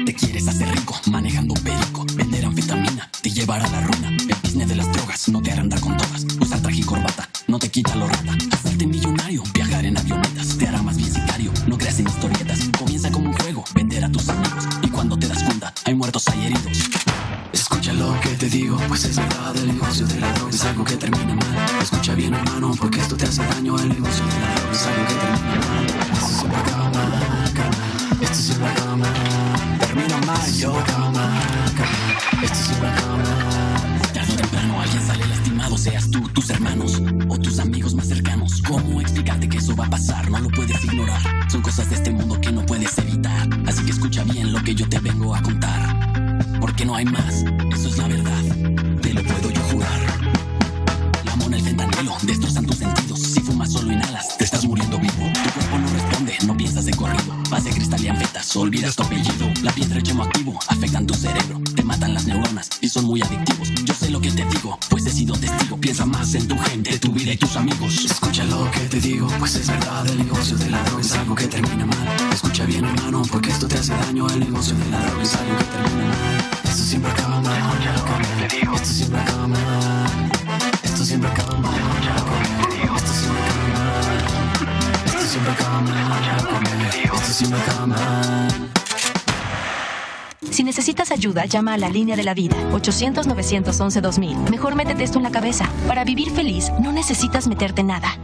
Te quieres hacer rico, manejando perico. Vender anfetamina, te llevará a la ruina. El business de las drogas, no te hará andar con todas. Usar traje y corbata, no te quita lo rata. Hacerte millonario, viajar en avionetas. Te hará más bien sicario, no creas en historietas. Comienza como un juego, vender a tus amigos. Y cuando te das cuenta, hay muertos, hay heridos. Escucha lo que te digo, pues es verdad. El negocio de la droga es algo que termina mal. Escucha bien, hermano, porque esto te hace daño. El negocio de la droga es algo que termina mal. Esto siempre acaba mal, carnal. Esto siempre acaba mal. Termina mal, yo acaba mal, carnal. Esto siempre acaba mal. Tarde o temprano alguien sale lastimado, seas tú, tus hermanos o tus amigos más cercanos. ¿Cómo explicarte que eso va a pasar? No lo puedes ignorar. Son cosas de este mundo que no puedes evitar. Así que escucha bien lo que yo te vengo a contar. Porque no hay más, eso es la verdad. Te lo puedo yo jurar. La mona, el fentanilo, destrozan tus sentidos. Si fumas solo inhalas, te estás muriendo vivo. Tu cuerpo no responde, no piensas de corrido. Vas de cristal y anfetas, olvidas tu apellido. La piedra, el chemo activo, afectan tu cerebro. Te matan las neuronas y son muy adictivos. Yo sé lo que te digo, pues he sido testigo. Piensa más en tu gente, tu vida y tus amigos. Escucha lo que te digo, pues es verdad. El negocio de la droga es algo que termina mal. Escucha bien, hermano, porque esto te hace daño. El negocio de la droga es algo que termina mal. Esto siempre acaba mal. Esto siempre acaba mal. Esto siempre acaba mal. Esto siempre acaba mal. Esto siempre acaba mal. Esto siempre acaba mal. Si necesitas ayuda, llama a la línea de la vida, 800-911-2000. Mejor métete esto en la cabeza. Para vivir feliz, no necesitas meterte en nada.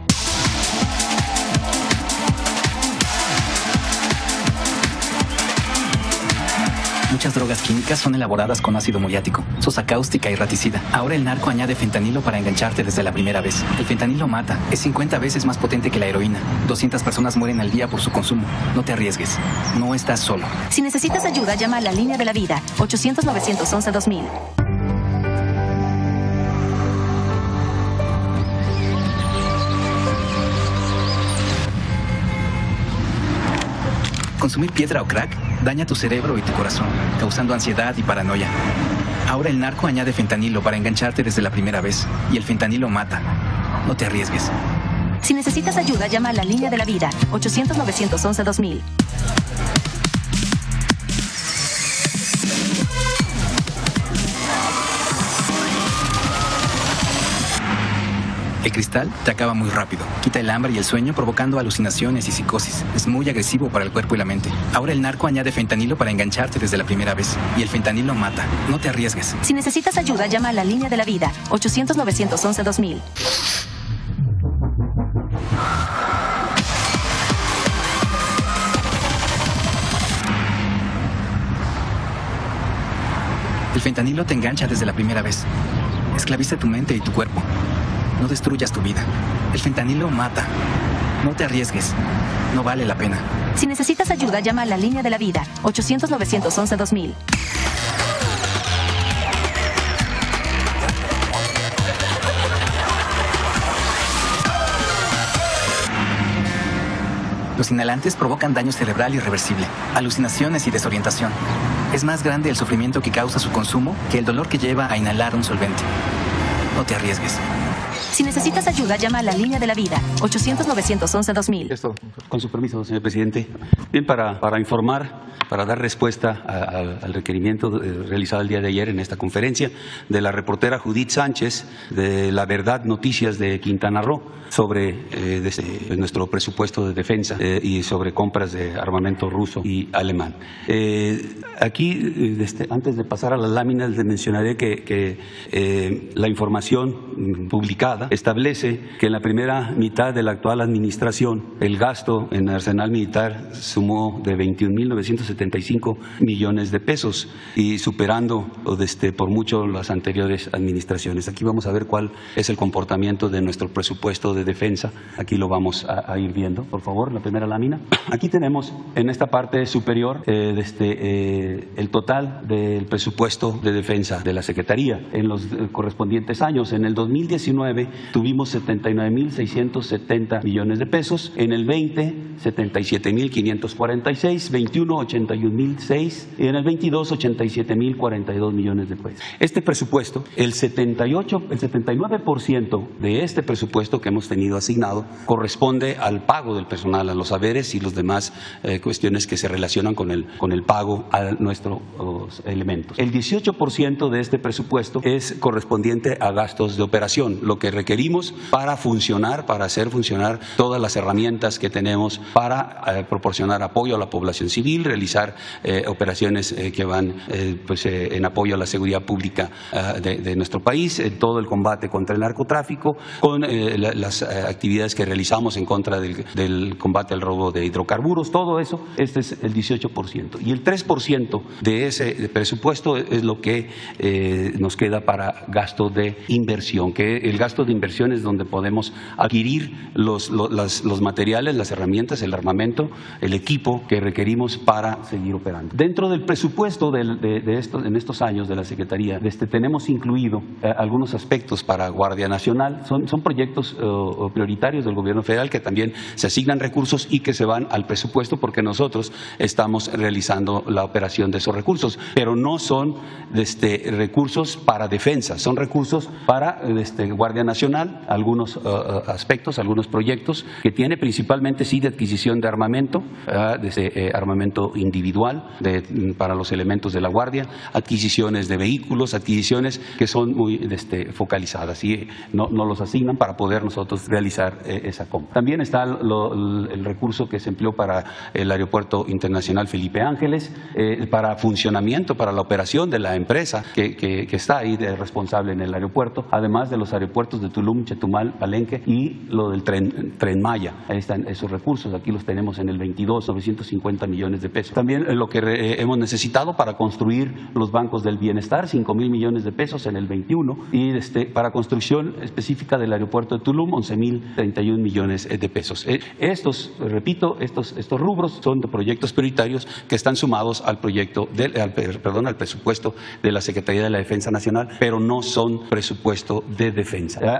Muchas drogas químicas son elaboradas con ácido muriático, sosa cáustica y raticida. Ahora el narco añade fentanilo para engancharte desde la primera vez. El fentanilo mata. Es 50 veces más potente que la heroína. 200 personas mueren al día por su consumo. No te arriesgues. No estás solo. Si necesitas ayuda, llama a la línea de la vida, 800-911-2000. Consumir piedra o crack daña tu cerebro y tu corazón, causando ansiedad y paranoia. Ahora el narco añade fentanilo para engancharte desde la primera vez. Y el fentanilo mata. No te arriesgues. Si necesitas ayuda, llama a la línea de la vida, 800-911-2000. El cristal te acaba muy rápido. Quita el hambre y el sueño, provocando alucinaciones y psicosis. Es muy agresivo para el cuerpo y la mente. Ahora el narco añade fentanilo para engancharte desde la primera vez. Y el fentanilo mata. No te arriesgues. Si necesitas ayuda, llama a la línea de la vida, 800-911-2000. El fentanilo te engancha desde la primera vez. Esclaviza tu mente y tu cuerpo. No destruyas tu vida. El fentanilo mata. No te arriesgues. No vale la pena. Si necesitas ayuda, llama a la línea de la vida, 800-911-2000. Los inhalantes provocan daño cerebral irreversible, alucinaciones y desorientación. Es más grande el sufrimiento que causa su consumo que el dolor que lleva a inhalar un solvente. No te arriesgues. Si necesitas ayuda, llama a la línea de la vida, 800-911-2000. Con su permiso, señor presidente. Bien, para informar, para dar respuesta al requerimiento realizado el día de ayer en esta conferencia de la reportera Judith Sánchez de La Verdad Noticias de Quintana Roo sobre nuestro presupuesto de defensa y sobre compras de armamento ruso y alemán. Aquí, antes de pasar a las láminas, les mencionaré que la información publicada establece que en la primera mitad de la actual administración el gasto en el arsenal militar sumó de 21.975 millones de pesos y superando por mucho las anteriores administraciones. Aquí vamos a ver cuál es el comportamiento de nuestro presupuesto de defensa. Aquí lo vamos a ir viendo, por favor, la primera lámina. Aquí tenemos en esta parte superior el total del presupuesto de defensa de la Secretaría en los correspondientes años. En el 2019 tuvimos 79.670 millones de pesos, en el 20 77.546, 21 81.006 y en el 22 87.042 millones de pesos. Este presupuesto, el 79% de este presupuesto que hemos tenido asignado corresponde al pago del personal, a los haberes y los demás cuestiones que se relacionan con el pago a nuestros elementos. El 18% de este presupuesto es correspondiente a gastos de operación, lo que requerimos para funcionar, para hacer funcionar todas las herramientas que tenemos para proporcionar apoyo a la población civil, realizar operaciones que van en apoyo a la seguridad pública de nuestro país, en todo el combate contra el narcotráfico, con las actividades que realizamos en contra del combate al robo de hidrocarburos, todo eso. Este es el 18%. Y el 3% de ese presupuesto es lo que nos queda para gasto de inversión, que el gasto de inversión es donde podemos adquirir los materiales, las herramientas, el armamento, el equipo que requerimos para seguir operando. Dentro del presupuesto en estos años de la Secretaría, tenemos incluido algunos aspectos para Guardia Nacional. Son proyectos prioritarios del Gobierno federal que también se asignan recursos y que se van al presupuesto porque nosotros estamos realizando la operación de esos recursos, pero no son recursos para defensa, son recursos para Guardia Nacional, algunos aspectos, algunos proyectos que tiene principalmente de adquisición de armamento, armamento individual para los elementos de la Guardia, adquisiciones de vehículos, adquisiciones que son muy focalizadas y no los asignan para poder nosotros realizar esa compra. También está el recurso que se empleó para el Aeropuerto Internacional Felipe Ángeles, para funcionamiento, para la operación de la empresa que está ahí responsable en el aeropuerto, además de los aeropuertos de Tulum, Chetumal, Palenque y lo del Tren Maya. Ahí están esos recursos, aquí los tenemos en el 22, 950 millones de pesos. También lo que hemos necesitado para construir los bancos del bienestar, 5,000 millones de pesos en el 21 y para construcción específica del aeropuerto de Tulum, 11,031 millones de pesos. Estos rubros son de proyectos prioritarios que están sumados al presupuesto de la Secretaría de la Defensa Nacional, pero no son presupuesto de defensa.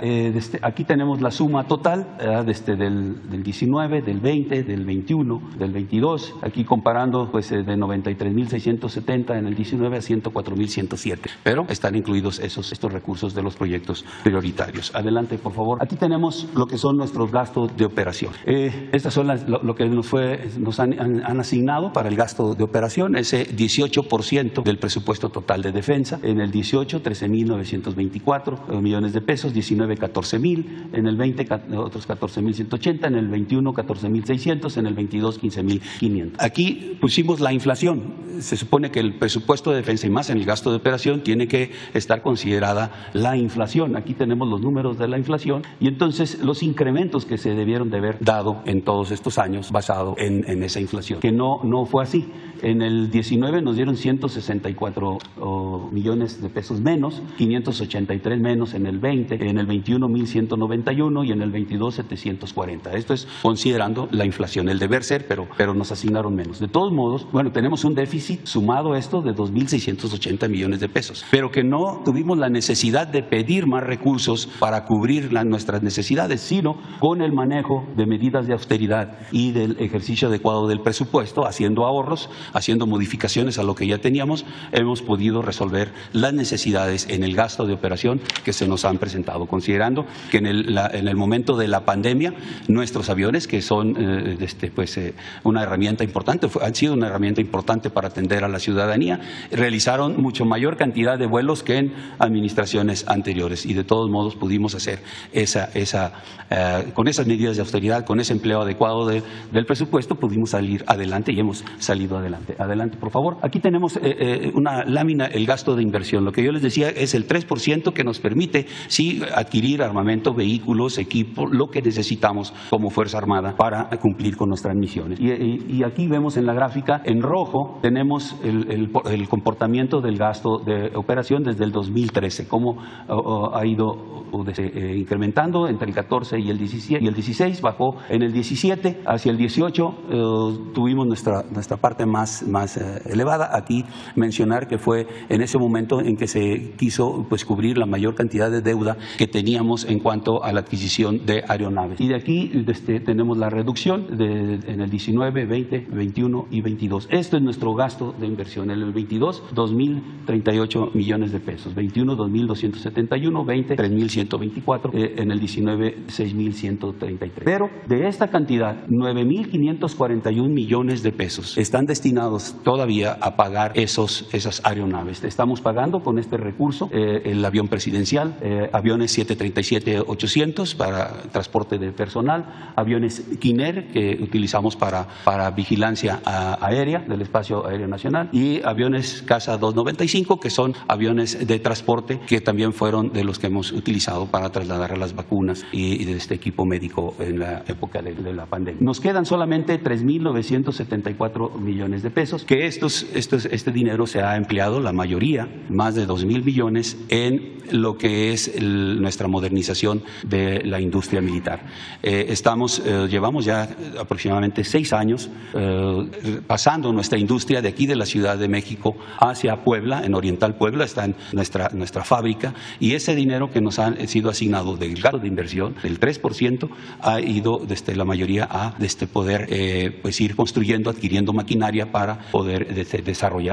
Aquí tenemos la suma total del 19, del 20, del 21, del 22, aquí comparando de 93.670 en el 19 a 104.107, pero están incluidos estos recursos de los proyectos prioritarios. Adelante, por favor. Aquí tenemos lo que son nuestros gastos de operación. Estas son lo que nos han asignado para el gasto de operación, ese 18% del presupuesto total de defensa. En el 18, 13.924 millones de pesos, 19, 14,000, en el 20, otros 14.180, en el 21, 14.600, en el 22, 15.500. Aquí pusimos la inflación. Se supone que el presupuesto de defensa y más en el gasto de operación tiene que estar considerada la inflación. Aquí tenemos los números de la inflación y entonces los incrementos que se debieron de haber dado en todos estos años basado en esa inflación, que no fue así. En el 19 nos dieron 164 millones de pesos menos, 583 menos en el 20, en el 21 1.191 y en el 22 740. Esto es considerando la inflación, el deber ser, pero nos asignaron menos. De todos modos, tenemos un déficit sumado a esto de 2.680 millones de pesos, pero que no tuvimos la necesidad de pedir más recursos para cubrir nuestras necesidades, sino con el manejo de medidas de austeridad y del ejercicio adecuado del presupuesto, haciendo ahorros, haciendo modificaciones a lo que ya teníamos, hemos podido resolver las necesidades en el gasto de operación que se nos han presentado, considerando que en el momento de la pandemia nuestros aviones, que son una herramienta importante, han sido una herramienta importante para atender a la ciudadanía. Realizaron mucho mayor cantidad de vuelos que en administraciones anteriores y de todos modos pudimos hacer con esas medidas de austeridad, con ese empleo adecuado del presupuesto, pudimos salir adelante y hemos salido adelante. Adelante, por favor. Aquí tenemos una lámina, el gasto de inversión. Lo que yo les decía es el 3% que nos permite sí adquirir armamento, vehículos, equipo, lo que necesitamos como Fuerza Armada para cumplir con nuestras misiones. Y aquí vemos en la gráfica, en rojo, tenemos el comportamiento del gasto de operación desde el 2013, cómo ha ido incrementando entre el 14 y el 17 y el 16, bajó en el 17, hacia el 18 tuvimos nuestra parte más elevada. Aquí mencionar que fue en ese momento en que se quiso pues cubrir la mayor cantidad de deuda que teníamos en cuanto a la adquisición de aeronaves. Y de aquí tenemos la reducción en el 19, 20, 21 y 22. Esto es nuestro gasto de inversión. En el 22, 2.038 millones de pesos. 21, 2.271, 20, 3.124. En el 19, 6.133. Pero de esta cantidad, 9.541 millones de pesos están destinados todavía a pagar esas aeronaves. Estamos pagando con este recurso el avión presidencial, aviones 737-800 para transporte de personal, aviones Kiner que utilizamos para vigilancia aérea del espacio aéreo nacional y aviones Casa 295 que son aviones de transporte que también fueron de los que hemos utilizado para trasladar a las vacunas y de este equipo médico en la época de la pandemia. Nos quedan solamente 3.974 millones de pesos, que este dinero se ha empleado, la mayoría, más de 2.000 millones, en lo que es nuestra modernización de la industria militar. Llevamos ya aproximadamente 6 años pasando nuestra industria de aquí de la Ciudad de México hacia Puebla, en Oriental Puebla está en nuestra fábrica, y ese dinero que nos ha sido asignado del gasto de inversión, del 3%, ha ido desde la mayoría a poder pues ir construyendo, adquiriendo maquinaria para poder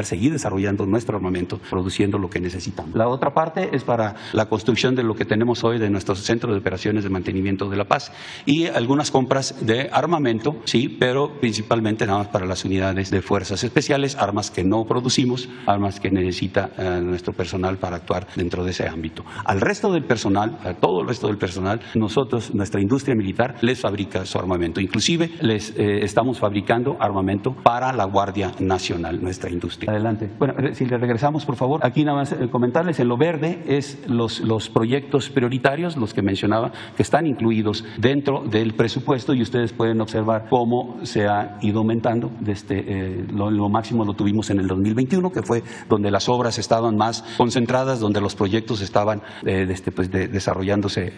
seguir desarrollando nuestro armamento, produciendo lo que necesitamos. La otra parte es para la construcción de lo que tenemos hoy de nuestro Centro de Operaciones de Mantenimiento de la Paz y algunas compras de armamento, sí, pero principalmente nada más para las unidades de fuerzas especiales, armas que no producimos, armas que necesita nuestro personal para actuar dentro de ese ámbito. Al resto del personal, a todo el resto del personal, nuestra industria militar les fabrica su armamento. Inclusive les estamos fabricando armamento para la Guardia Nacional, nuestra industria. Adelante. Bueno, si le regresamos, por favor, aquí nada más comentarles, en lo verde es los proyectos prioritarios, los que mencionaba, que están incluidos dentro del presupuesto y ustedes pueden observar cómo se ha ido aumentando. Lo máximo lo tuvimos en el 2021, que fue donde las obras estaban más concentradas, donde los proyectos estaban desarrollándose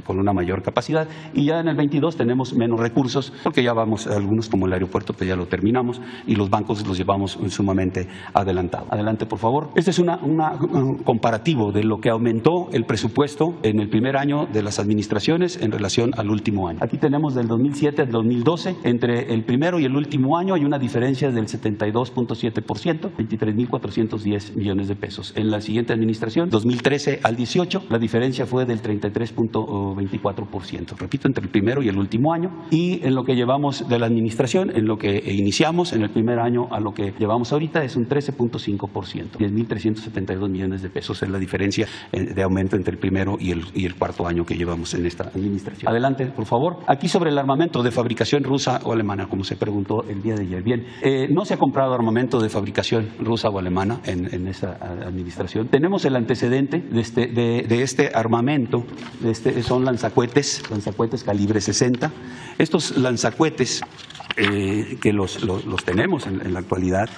con una mayor capacidad, y ya en el 22 tenemos menos recursos porque ya vamos, algunos como el aeropuerto pues ya lo terminamos y los bancos los llevamos sumamente adelantados. Adelante, por favor. Este es un comparativo de lo que aumentó el presupuesto en el primer año de las administraciones en relación al último año. Aquí tenemos del 2007 al 2012, entre el primero y el último año hay una diferencia del 72.7%, 23.410 millones de pesos. En la siguiente administración, 2013 al 18, la diferencia fue del 33.24%. Repito, entre el primero y el último año. Y en lo que llevamos de la administración, en lo que iniciamos en el primer año a lo que llevamos ahorita, es un 13.5%. 10.372 millones de pesos es la diferencia de aumento entre el primero y el cuarto año que llevamos en esta administración. Adelante, por favor. Aquí sobre el armamento de fabricación rusa o alemana, como se preguntó el día de ayer. Bien, no se ha comprado armamento de fabricación rusa o alemana en esta administración. Tenemos el antecedente de este armamento, son lanzacohetes calibre 60. Estos lanzacohetes que los tenemos en la actualidad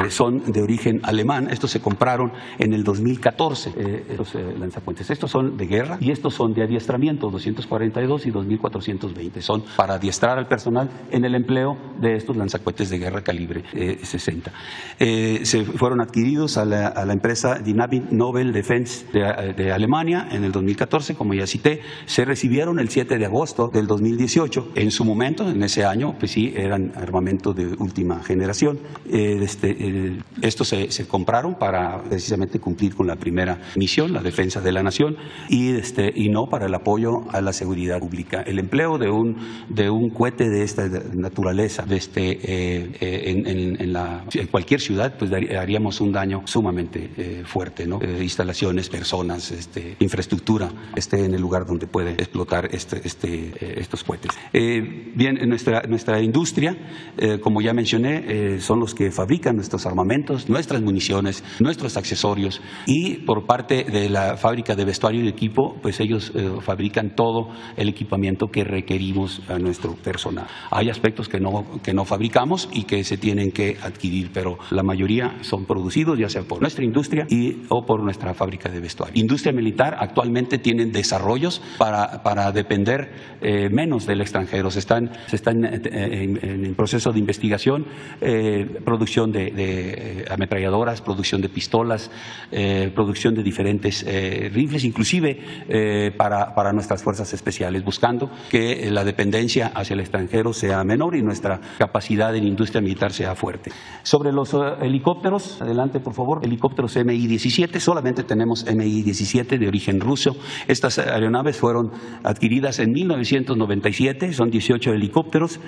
son de origen alemán. Estos se compraron en el 2014, estos lanzacohetes. Estos son de guerra y estos son de adiestramiento, 242 y 2420. Son para adiestrar al personal en el empleo de estos lanzacohetes de guerra calibre 60. Se fueron adquiridos a la empresa Dynamic Nobel Defense de Alemania en el 2014, como ya cité. Se recibieron el 7 de agosto del 2018. En su momento, en ese año, pues sí, eran armamento de última generación. Estos se compraron para precisamente cumplir con la primera misión, la defensa de la nación, y no para el apoyo a la seguridad pública. El empleo de un cohete de esta naturaleza en cualquier ciudad, pues haríamos un daño sumamente fuerte, ¿no? Instalaciones, personas, infraestructura en el lugar donde puede explotar estos cohetes. Bien, nuestra industria, como ya mencioné, son los que fabrican nuestros armamentos, nuestras municiones, nuestros accesorios, y por parte de la fábrica de vestuario y equipo, pues ellos fabrican todo el equipamiento que requerimos a nuestro personal. Hay aspectos que no fabricamos y que se tienen que adquirir, pero la mayoría son producidos ya sea por nuestra industria o por nuestra fábrica de vestuario. Industria militar actualmente tienen desarrollos para depender menos del extranjero. Se están en proceso de investigación, producción de ametralladoras, producción de pistolas, producción de diferentes rifles, inclusive para nuestras fuerzas especiales, buscando que la dependencia hacia el extranjero sea menor y nuestra capacidad en industria militar sea fuerte. Sobre los helicópteros, adelante por favor, helicópteros Mi-17, solamente tenemos Mi-17 de origen ruso. Estas aeronaves fueron adquiridas en 1997, son 18 helicópteros.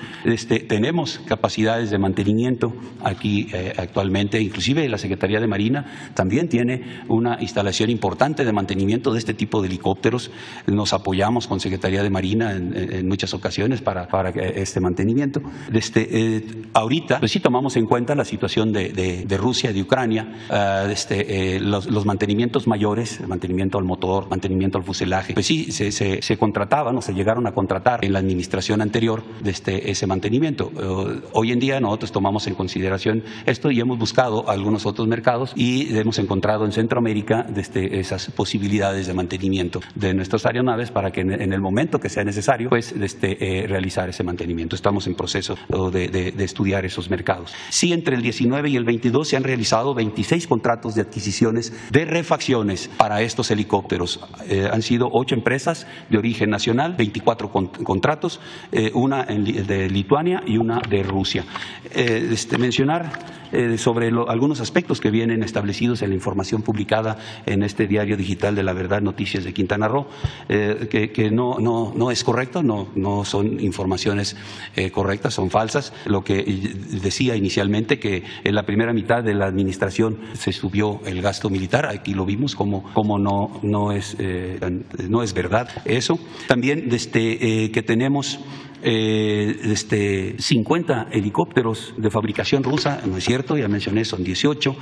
Tenemos capacidades de mantenimiento aquí actualmente, inclusive la Secretaría de Marina también tiene una instalación importante de mantenimiento de este tipo de helicópteros. Nos apoyamos con Secretaría de Marina en muchas ocasiones para este mantenimiento. Ahorita, pues sí tomamos en cuenta la situación de Rusia, de Ucrania, los mantenimientos mayores, el mantenimiento al motor, mantenimiento al fuselaje, pues sí se contrataban o se llegaron a contratar en la administración anterior ese mantenimiento. Hoy en día nosotros tomamos en consideración esto y hemos buscado algunos otros mercados y hemos encontrado en Centroamérica esas posibilidades de mantenimiento de nuestras aeronaves para que en el momento que sea necesario, pues realizar ese mantenimiento. Estamos en proceso de estudiar esos mercados. Sí, entre el 19 y el 22 se han realizado 26 contratos de adquisiciones de refacciones para estos helicópteros. Han sido 8 empresas de origen nacional, 24 contratos, una de Lituania y una de Rusia. Mencionar sobre algunos aspectos que vienen establecidos en la información publicada en este diario digital de La Verdad, Noticias de Quintana Roo, que no es correcto, no son informaciones correctas, son falsas. Lo que decía inicialmente, que en la primera mitad de la administración se subió el gasto militar, aquí lo vimos como no es verdad eso. También que tenemos 50 helicópteros de fabricación rusa, no es cierto, ya mencioné, son 18,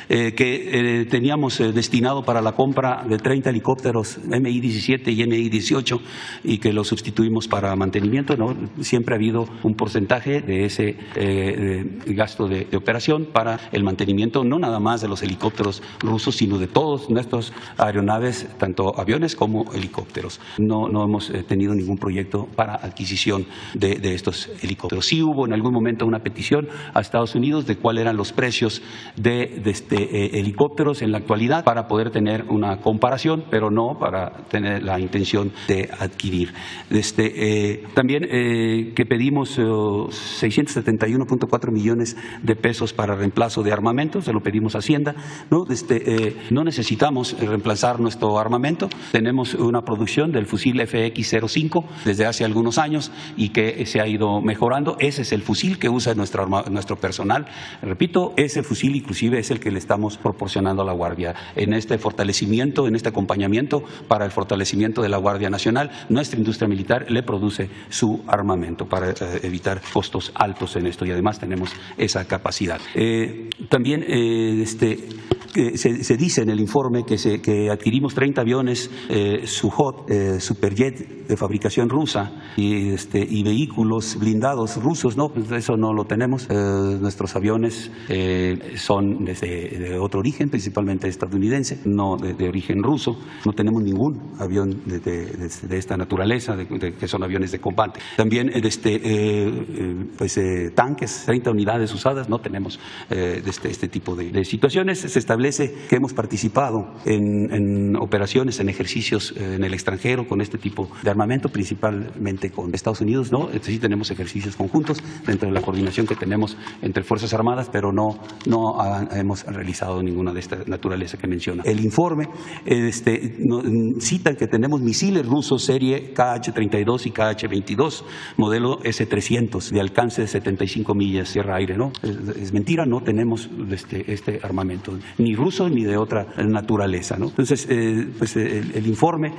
que teníamos destinado para la compra de 30 helicópteros Mi-17 y Mi-18 y que los sustituimos para mantenimiento, ¿no? Siempre ha habido un porcentaje de ese gasto de operación para el mantenimiento, no nada más de los helicópteros rusos, sino de todas nuestras aeronaves, tanto aviones como helicópteros. No hemos tenido ningún proyecto para adquisición de estos helicópteros. Sí hubo en algún momento una petición a Estados Unidos de cuáles eran los precios de helicópteros en la actualidad para poder tener una comparación, pero no para tener la intención de adquirir. También que pedimos 671.4 millones de pesos para reemplazo de armamento, se lo pedimos a Hacienda. No necesitamos reemplazar nuestro armamento, tenemos una producción del fusil FX-05 desde hace algunos años y que se ha ido mejorando. Ese es el fusil que usa nuestro personal. Repito, ese fusil inclusive es el que le estamos proporcionando a la Guardia. En este fortalecimiento, en este acompañamiento para el fortalecimiento de la Guardia Nacional, nuestra industria militar le produce su armamento para evitar costos altos en esto y además tenemos esa capacidad. También se dice en el informe que adquirimos 30 aviones Sukhoi, Superjet de fabricación rusa y vehículos blindados rusos. No, pues eso no lo tenemos. Nuestros aviones son de otro origen, principalmente estadounidense, no de origen ruso. No tenemos ningún avión de esta naturaleza, que son aviones de combate. También tanques, 30 unidades usadas, no tenemos este tipo de situaciones. Se establece que hemos participado en operaciones, en ejercicios en el extranjero con este tipo de armamento, principalmente con Estados Unidos, unidos, ¿no? Sí tenemos ejercicios conjuntos dentro de la coordinación que tenemos entre Fuerzas Armadas, pero no hemos realizado ninguna de esta naturaleza que menciona. El informe cita que tenemos misiles rusos serie KH-32 y KH-22, modelo S-300, de alcance de 75 millas tierra-aire, ¿no? Es mentira, no tenemos este armamento, ni ruso ni de otra naturaleza, ¿no? Entonces, pues el informe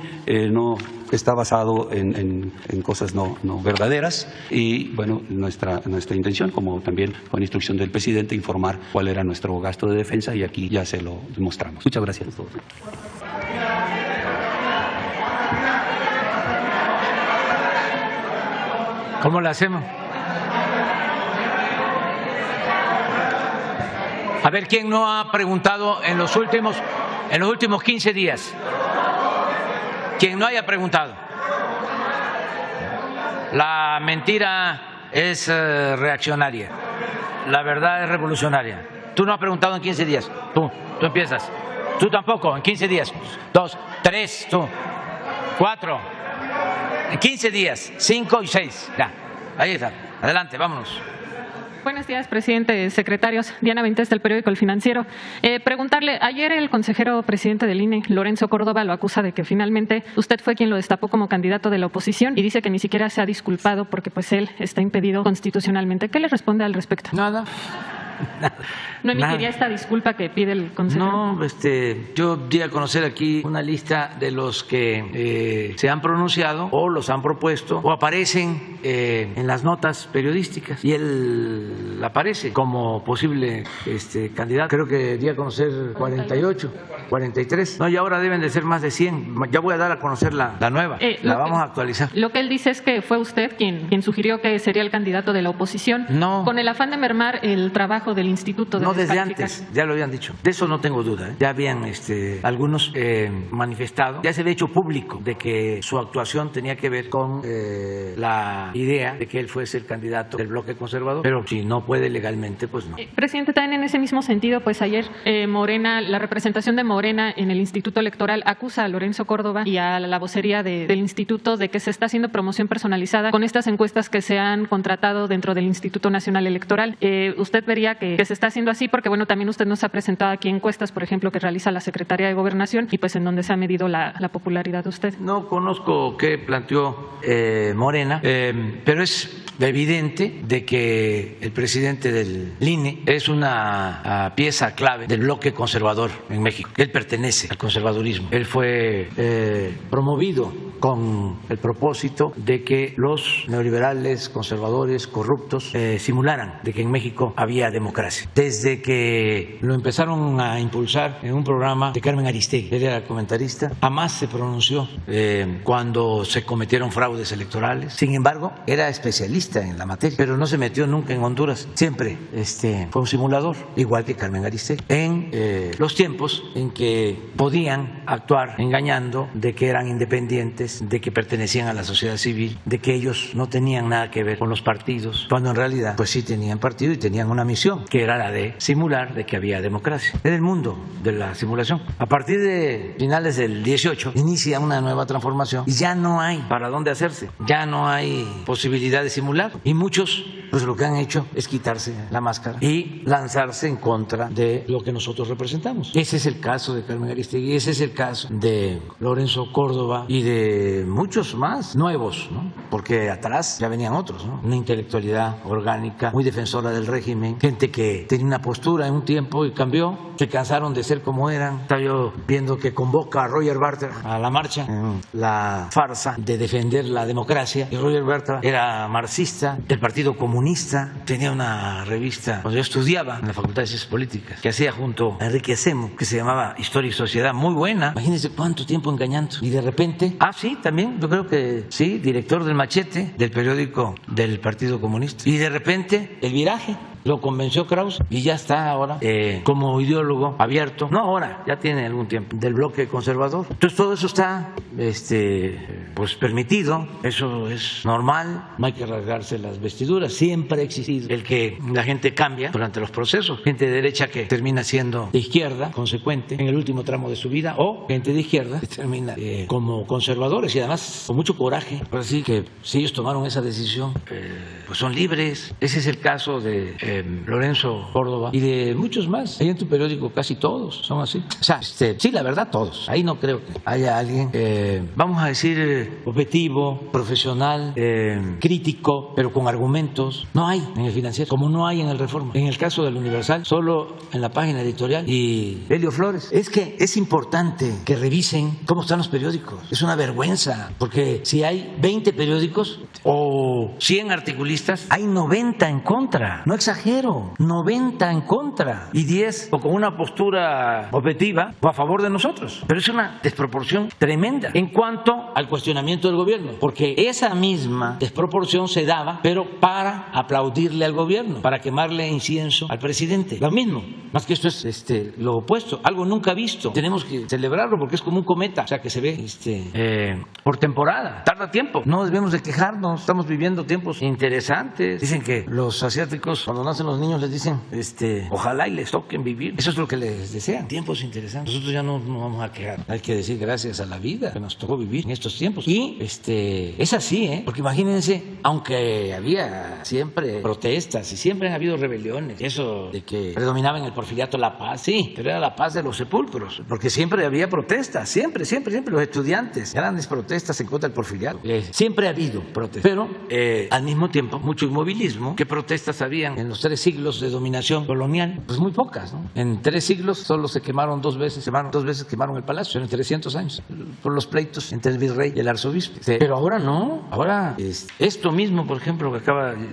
no está basado en cosas no verdaderas y, bueno, nuestra intención, como también con instrucción del presidente, informar cuál era nuestro gasto de defensa y aquí ya se lo demostramos. Muchas gracias a todos. ¿Cómo lo hacemos? A ver, ¿quién no ha preguntado en los últimos 15 días? ¿Quién no haya preguntado? La mentira es reaccionaria, la verdad es revolucionaria. Tú no has preguntado en 15 días, tú empiezas. Tú tampoco, en 15 días. 2, 3, tú. 4. En 15 días, 5 y 6. Ya, ahí está. Adelante, vámonos. Buenos días, presidente, secretarios. Diana Benítez, del periódico El Financiero. Preguntarle, ayer el consejero presidente del INE, Lorenzo Córdoba, lo acusa de que finalmente usted fue quien lo destapó como candidato de la oposición y dice que ni siquiera se ha disculpado porque pues él está impedido constitucionalmente. ¿Qué le responde al respecto? Nada. ¿No emitiría esta disculpa que pide el consejero? No, yo di a conocer aquí una lista de los que se han pronunciado o los han propuesto o aparecen en las notas periodísticas y él aparece como posible candidato. Creo que di a conocer 48, 43. No, y ahora deben de ser más de 100. Ya voy a dar a conocer la nueva. La vamos a actualizar. Lo que él dice es que fue usted quien sugirió que sería el candidato de la oposición. No. Con el afán de mermar el trabajo del Instituto de No, desde antes, ya lo habían dicho. De eso no tengo duda. Ya habían algunos manifestado, ya se había hecho público de que su actuación tenía que ver con la idea de que él fuese el candidato del bloque conservador, pero si no puede legalmente, pues no. Presidente, también en ese mismo sentido, pues ayer Morena, la representación de Morena en el Instituto Electoral acusa a Lorenzo Córdoba y a la vocería del instituto de que se está haciendo promoción personalizada con estas encuestas que se han contratado dentro del Instituto Nacional Electoral. ¿Usted vería que se está haciendo así? Porque, bueno, también usted nos ha presentado aquí encuestas, por ejemplo, que realiza la Secretaría de Gobernación y pues en donde se ha medido la popularidad de usted. No conozco qué planteó Morena, pero es evidente de que el presidente del INE es una pieza clave del bloque conservador en México. Él pertenece al conservadurismo. Él fue promovido con el propósito de que los neoliberales, conservadores, corruptos simularan de que en México había democracia. Desde que lo empezaron a impulsar en un programa de Carmen Aristegui, él era comentarista, jamás se pronunció cuando se cometieron fraudes electorales. Sin embargo, era especialista en la materia, pero no se metió nunca en Honduras. Siempre fue un simulador, igual que Carmen Aristegui. En los tiempos en que podían actuar engañando de que eran independientes, de que pertenecían a la sociedad civil, de que ellos no tenían nada que ver con los partidos, cuando en realidad pues sí tenían partido y tenían una misión, que era la de simular de que había democracia. Era el mundo de la simulación. A partir de finales del 18 inicia una nueva transformación y ya no hay para dónde hacerse, ya no hay posibilidad de simular y muchos pues lo que han hecho es quitarse la máscara y lanzarse en contra de lo que nosotros representamos. Ese es el caso de Carmen Aristegui, ese es el caso de Lorenzo Córdoba y de muchos más nuevos, ¿no? Porque atrás ya venían otros, ¿no? Una intelectualidad orgánica, muy defensora del régimen, gente que tenía una postura en un tiempo y cambió, se cansaron de ser como eran. Estaba yo viendo que convoca a Roger Bartra a la marcha en la farsa de defender la democracia, y Roger Bartra era marxista del Partido Comunista, tenía una revista cuando yo estudiaba en la Facultad de Ciencias Políticas que hacía junto a Enrique Acemo, que se llamaba Historia y Sociedad, muy buena. Imagínense cuánto tiempo engañando y de repente, sí, también yo creo que sí, director del Machete, del periódico del Partido Comunista, y de repente el viraje lo convenció Krause y ya está ahora como ideólogo abierto, no ahora, ya tiene algún tiempo, del bloque conservador. Entonces todo eso está pues permitido, eso es normal, no hay que rasgarse las vestiduras, siempre ha existido el que la gente cambia durante los procesos, gente de derecha que termina siendo de izquierda, consecuente, en el último tramo de su vida, o gente de izquierda que termina como conservadores y además con mucho coraje. Ahora sí que si ellos tomaron esa decisión, pues son libres. Ese es el caso de Lorenzo Córdoba y de muchos más. Ahí en tu periódico casi todos son así. O sea, sí, la verdad todos. Ahí no creo que haya alguien, vamos a decir, objetivo, profesional, crítico, pero con argumentos. No hay en el Financiero, como no hay en el Reforma. En el caso del Universal, solo en la página editorial y Helio Flores. Es que es importante que revisen cómo están los periódicos. Es una vergüenza, porque si hay 20 periódicos o 100 articulistas, hay 90 en contra. No exagero, 90 en contra y 10 o con una postura objetiva o a favor de nosotros. Pero es una desproporción tremenda en cuanto al cuestionamiento del gobierno, porque esa misma desproporción se daba, pero para aplaudirle al gobierno, para quemarle incienso al presidente. Lo mismo, más que esto es lo opuesto, algo nunca visto. Tenemos que celebrarlo porque es como un cometa, o sea que se ve por temporada, tarda tiempo. No debemos de quejarnos, estamos viviendo tiempos interesantes. Dicen que los asiáticos, cuando nacen los niños, les dicen ojalá y les toquen vivir. Eso es lo que les desean, tiempos interesantes. Nosotros ya no nos vamos a quejar, hay que decir gracias a la vida que nos tocó vivir en estos tiempos. Y es así, porque imagínense, aunque había siempre protestas y siempre han habido rebeliones, eso de que predominaba en el porfiriato la paz, sí, pero era la paz de los sepulcros, porque siempre había protestas, siempre los estudiantes, grandes protestas en contra del porfiriato, siempre ha habido protestas, pero al mismo tiempo mucho inmovilismo. ¿Qué protestas habían en los 3 siglos de dominación colonial? Pues muy pocas, ¿no? En 3 siglos solo se quemaron 2 veces, quemaron el palacio en 300 años, por los pleitos entre el virrey y el arzobispo. Pero ahora no, ahora esto mismo, por ejemplo, que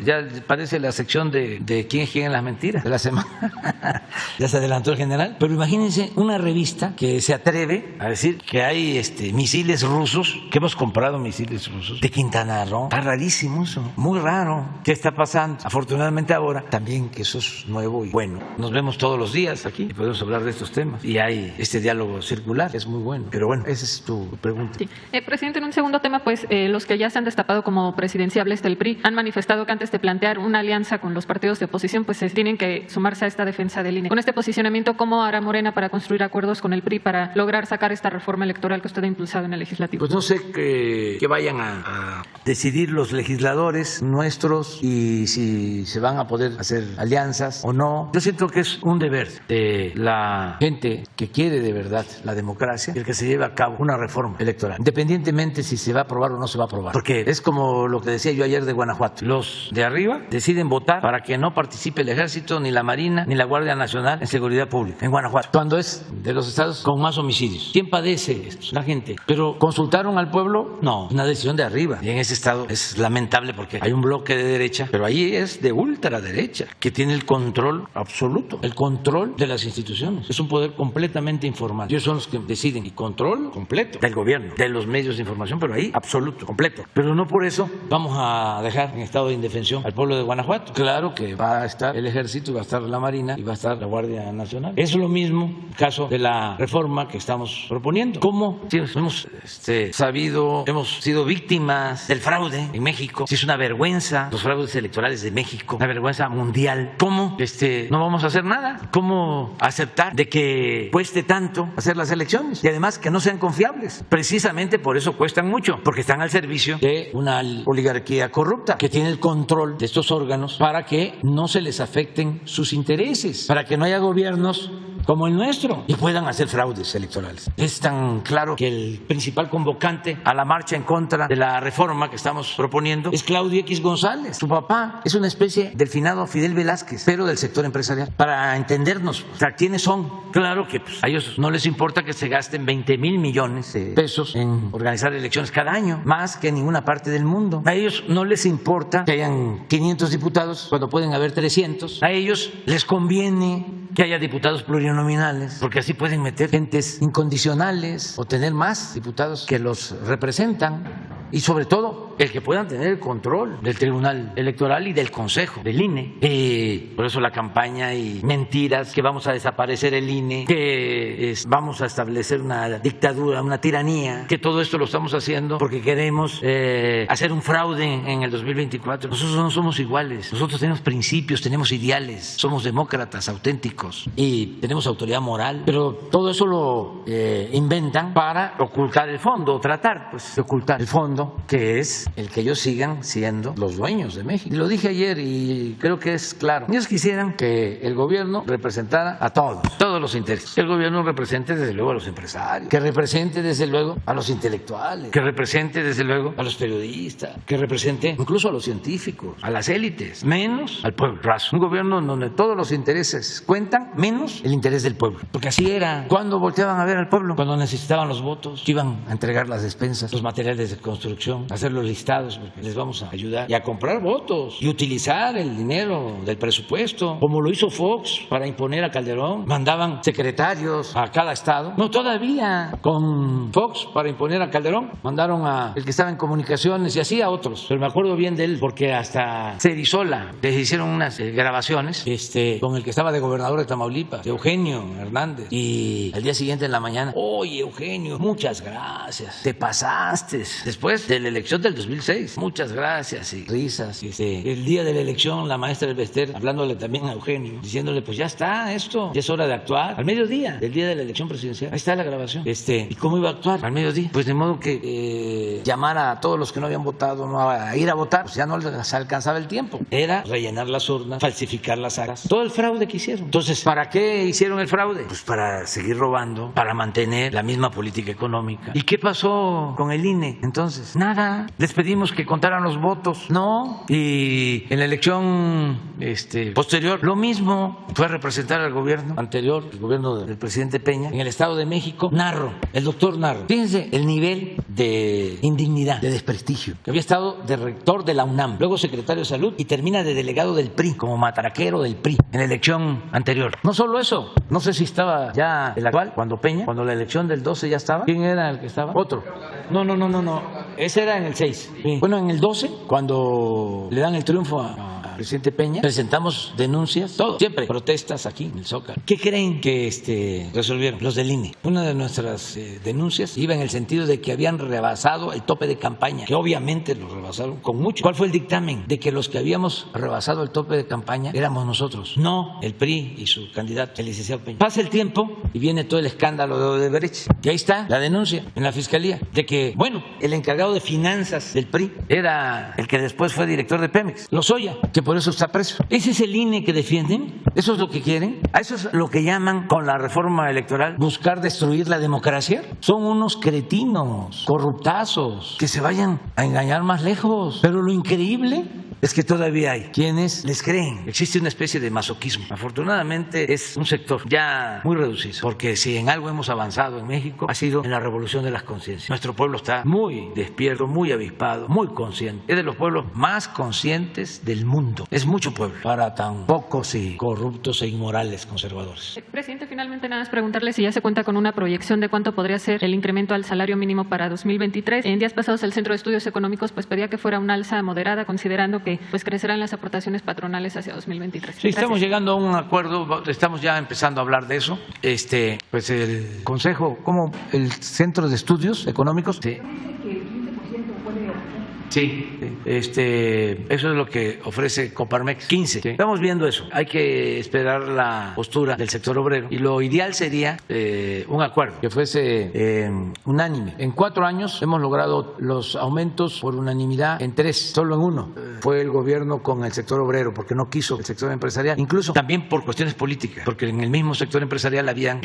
ya parece la sección de quién es quién en las mentiras de la semana, ya se adelantó el general, pero imagínense una revista que se atreve a decir que hay misiles rusos, que hemos comprado misiles rusos de Quintana Roo. Está rarísimo eso, muy raro. ¿Qué está pasando? Afortunadamente ahora también que eso es nuevo y bueno. Nos vemos todos los días aquí y podemos hablar de estos temas y hay este diálogo circular, que es muy bueno. Pero bueno, esa es tu pregunta. Sí. Presidente, en un segundo tema, pues los que ya se han destapado como presidenciables del PRI han manifestado que antes de plantear una alianza con los partidos de oposición, pues tienen que sumarse a esta defensa del INE. Con este posicionamiento, ¿cómo hará Morena para construir acuerdos con el PRI para lograr sacar esta reforma electoral que usted ha impulsado en el legislativo? Pues no sé qué vayan a decidir los legisladores nuestros y si se van a poder hacer alianzas o no. Yo siento que es un deber de la gente que quiere de verdad la democracia el que se lleve a cabo una reforma electoral, independientemente si se va a aprobar o no se va a aprobar. Porque es como lo que decía yo ayer de Guanajuato. Los de arriba deciden votar para que no participe el Ejército, ni la Marina, ni la Guardia Nacional en seguridad pública en Guanajuato, cuando es de los estados con más homicidios. ¿Quién padece esto? La gente. Pero ¿consultaron al pueblo? No, una decisión de arriba. Y en ese estado es lamentable porque hay un bloque de derecha, pero ahí es de ultraderecha, que tiene el control absoluto, el control de las instituciones. Es un poder completamente informal. Ellos son los que deciden y control completo del gobierno, de los medios de información, pero ahí absoluto, completo. Pero no por eso vamos a dejar en estado de indefensión al pueblo de Guanajuato. Claro que va a estar el Ejército, va a estar la Marina y va a estar la Guardia Nacional. Es lo mismo el caso de la reforma que estamos proponiendo. ¿Cómo? Sí, hemos sabido, hemos sido víctimas del fraude en México. Sí, es una vergüenza los fraudes electorales de México, una vergüenza mundial. ¿Cómo no vamos a hacer nada? ¿Cómo aceptar de que cueste tanto hacer las elecciones y además que no sean confiables? Precisamente por eso cuestan mucho, porque están al servicio de una oligarquía corrupta que tiene el control de estos órganos para que no se les afecten sus intereses, para que no haya gobiernos como el nuestro y puedan hacer fraudes electorales. Es tan claro que el principal convocante a la marcha en contra de la reforma que estamos proponiendo es Claudio X González. Su papá es una especie del finado Fidel Velázquez, pero del sector empresarial. Para entendernos, o sea, ¿quiénes son? Claro que a ellos no les importa que se gasten 20,000 millones de pesos en organizar elecciones cada año, más que en ninguna parte del mundo. A ellos no les importa que hayan 500 diputados cuando pueden haber 300. A ellos les conviene que haya diputados plurinominales, porque así pueden meter gentes incondicionales o tener más diputados que los representan y sobre todo todo el que puedan tener el control del Tribunal Electoral y del Consejo, del INE. Por eso la campaña y mentiras que vamos a desaparecer el INE, que vamos a establecer una dictadura, una tiranía, que todo esto lo estamos haciendo porque queremos hacer un fraude en el 2024. Nosotros no somos iguales, nosotros tenemos principios, tenemos ideales, somos demócratas auténticos y tenemos autoridad moral, pero todo eso lo inventan para ocultar el fondo, tratar pues de ocultar el fondo, que es el que ellos sigan siendo los dueños de México. Y lo dije ayer y creo que es claro. Ellos quisieran que el gobierno representara a todos los intereses. Que el gobierno represente desde luego a los empresarios, que represente desde luego a los intelectuales, que represente desde luego a los periodistas, que represente incluso a los científicos, a las élites, menos al pueblo raso. Un gobierno en donde todos los intereses cuentan, menos el interés del pueblo. Porque así era. Cuando volteaban a ver al pueblo, cuando necesitaban los votos, iban a entregar las despensas, los materiales de construcción, a hacer los listados, porque les vamos a ayudar, y a comprar votos, y utilizar el dinero del presupuesto, como lo hizo Fox para imponer a Calderón. Mandaban secretarios a cada estado. No, todavía con Fox para imponer a Calderón, mandaron a el que estaba en comunicaciones y así a otros. Pero me acuerdo bien de él porque hasta Cerizola les hicieron unas grabaciones con el que estaba de gobernador de Tamaulipas, Eugenio Hernández. Y al día siguiente en la mañana, oye Eugenio, muchas gracias, te pasaste. Después de la elección del 2006, muchas gracias y risas. El día de la elección, la maestra del Bester hablándole también a Eugenio, diciéndole pues ya está esto, ya es hora de actuar. Al mediodía del día de la elección presidencial, ahí está la grabación. ¿Y cómo iba a actuar? Al mediodía, pues de modo que llamara a todos los que no habían votado no a ir a votar, pues ya no les alcanzaba el tiempo. Era rellenar las urnas, falsificar las actas, todo el fraude que hicieron. Entonces, ¿para qué hicieron el fraude? Pues para seguir robando, para mantener la misma política económica. ¿Y qué pasó con el INE? Entonces, nada. Les pedimos que contaran los votos, no. Y en la elección posterior, lo mismo. Fue a representar al gobierno anterior, el gobierno del presidente Peña, en el Estado de México, Narro, el doctor Narro. Fíjense el nivel de indignidad, de desprestigio. Había estado de rector de la UNAM, luego secretario de Salud y termina de delegado del PRI, como matraquero del PRI, en la elección anterior. No solo eso, no sé si estaba ya el actual, cuando Peña, la elección del 12 ya estaba. ¿Quién era el que estaba? Otro. No. Ese era en el 6. Sí. Bueno, en el 12, cuando le dan el triunfo al presidente Peña, presentamos denuncias, todo, siempre protestas aquí en el Zócalo. ¿Qué creen que resolvieron los del INE? Una de nuestras denuncias iba en el sentido de que habían rebasado el tope de campaña, que obviamente lo rebasaron con mucho. ¿Cuál fue el dictamen? De que los que habíamos rebasado el tope de campaña éramos nosotros, no el PRI y su candidato, el licenciado Peña. Pasa el tiempo y viene todo el escándalo de Odebrecht. Y ahí está la denuncia en la Fiscalía de que, el encargado de finanzas del PRI era el que después fue director de Pemex, Lozoya, que por eso está preso. ¿Ese es el INE que defienden? ¿Eso es lo que quieren? ¿A eso es lo que llaman con la reforma electoral buscar destruir la democracia? Son unos cretinos, corruptazos, que se vayan a engañar más lejos. Pero lo increíble es que todavía hay quienes les creen. Existe una especie de masoquismo. Afortunadamente es un sector ya muy reducido, porque si en algo hemos avanzado en México ha sido en la revolución de las conciencias. Nuestro pueblo está muy despierto, muy avispado, muy consciente. Es de los pueblos más conscientes del mundo. Es mucho pueblo para tan pocos y corruptos e inmorales conservadores. Presidente, finalmente nada más preguntarle si ya se cuenta con una proyección de cuánto podría ser el incremento al salario mínimo para 2023. En días pasados el Centro de Estudios Económicos pedía que fuera una alza moderada, considerando que crecerán las aportaciones patronales hacia 2023. Sí, estamos llegando a un acuerdo, estamos ya empezando a hablar de eso. Pues el Consejo, como el Centro de Estudios Económicos, Sí, eso es lo que ofrece Coparmex, 15. Sí. Estamos viendo eso. Hay que esperar la postura del sector obrero y lo ideal sería un acuerdo que fuese unánime. En 4 años hemos logrado los aumentos por unanimidad en 3, solo en 1. Fue el gobierno con el sector obrero porque no quiso el sector empresarial, incluso también por cuestiones políticas, porque en el mismo sector empresarial habían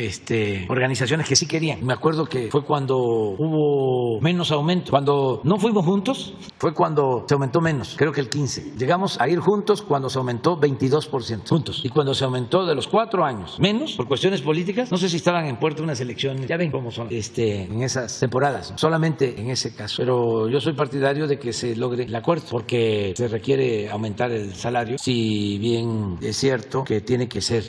organizaciones que sí querían. Me acuerdo que fue cuando hubo menos aumento. Cuando no fuimos juntos fue cuando se aumentó menos, creo que el 15. Llegamos a ir juntos cuando se aumentó 22% juntos. Y cuando se aumentó de los 4 años menos, por cuestiones políticas, no sé si estaban en puerta unas elecciones, ya ven cómo son en esas temporadas, solamente en ese caso. Pero yo soy partidario de que se logre el acuerdo, porque se requiere aumentar el salario, si bien es cierto que tiene que ser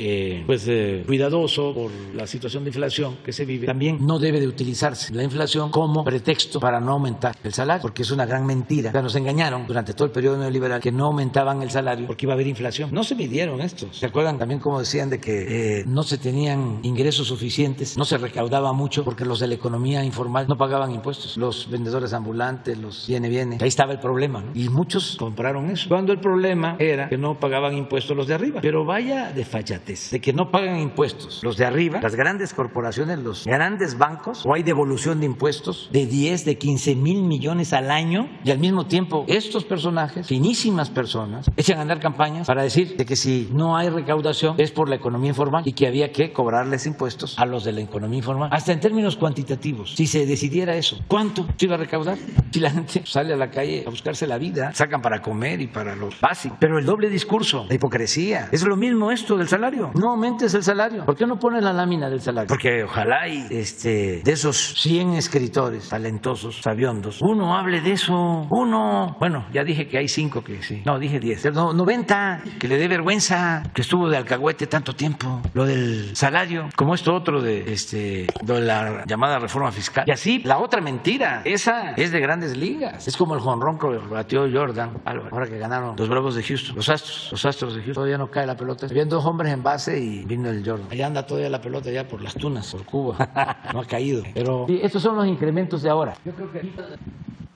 cuidadoso por la situación de inflación que se vive. También no debe de utilizarse la inflación como pretexto para no aumentar el salario, porque es una gran mentira mentira. O sea, nos engañaron durante todo el periodo neoliberal que no aumentaban el salario porque iba a haber inflación. No se midieron estos. ¿Se acuerdan también cómo decían de que no se tenían ingresos suficientes, no se recaudaba mucho porque los de la economía informal no pagaban impuestos? Los vendedores ambulantes, los viene. Ahí estaba el problema, ¿no? Y muchos compraron eso. Cuando el problema era que no pagaban impuestos los de arriba. Pero vaya desfachatez de que no pagan impuestos los de arriba, las grandes corporaciones, los grandes bancos, o hay devolución de impuestos de 10, de 15 mil millones al año, y al mismo tiempo estos personajes, finísimas personas, echan a andar campañas para decir de que si no hay recaudación es por la economía informal y que había que cobrarles impuestos a los de la economía informal. Hasta en términos cuantitativos, si se decidiera eso, ¿cuánto se iba a recaudar? Si la gente sale a la calle a buscarse la vida, sacan para comer y para lo básico. Pero el doble discurso, la hipocresía, es lo mismo esto del salario. No aumentes el salario. ¿Por qué no pones la lámina del salario? Porque ojalá y de esos 100 escritores talentosos, sabiondos, uno hable de eso. Uno, bueno, ya dije que hay 5 que sí. No, dije 10. No, 90, que le dé vergüenza, que estuvo de alcahuete tanto tiempo. Lo del salario, como esto otro de la llamada reforma fiscal. Y así, la otra mentira, esa es de Grandes Ligas. Es como el jonrón que batió Jordan Álvarez, ahora que ganaron los Bravos de Houston, los Astros de Houston. Todavía no cae la pelota. Habían 2 hombres en base y vino el Jordan. Allá anda todavía la pelota ya por las tunas, por Cuba. No ha caído. Pero sí, estos son los incrementos de ahora. Yo creo que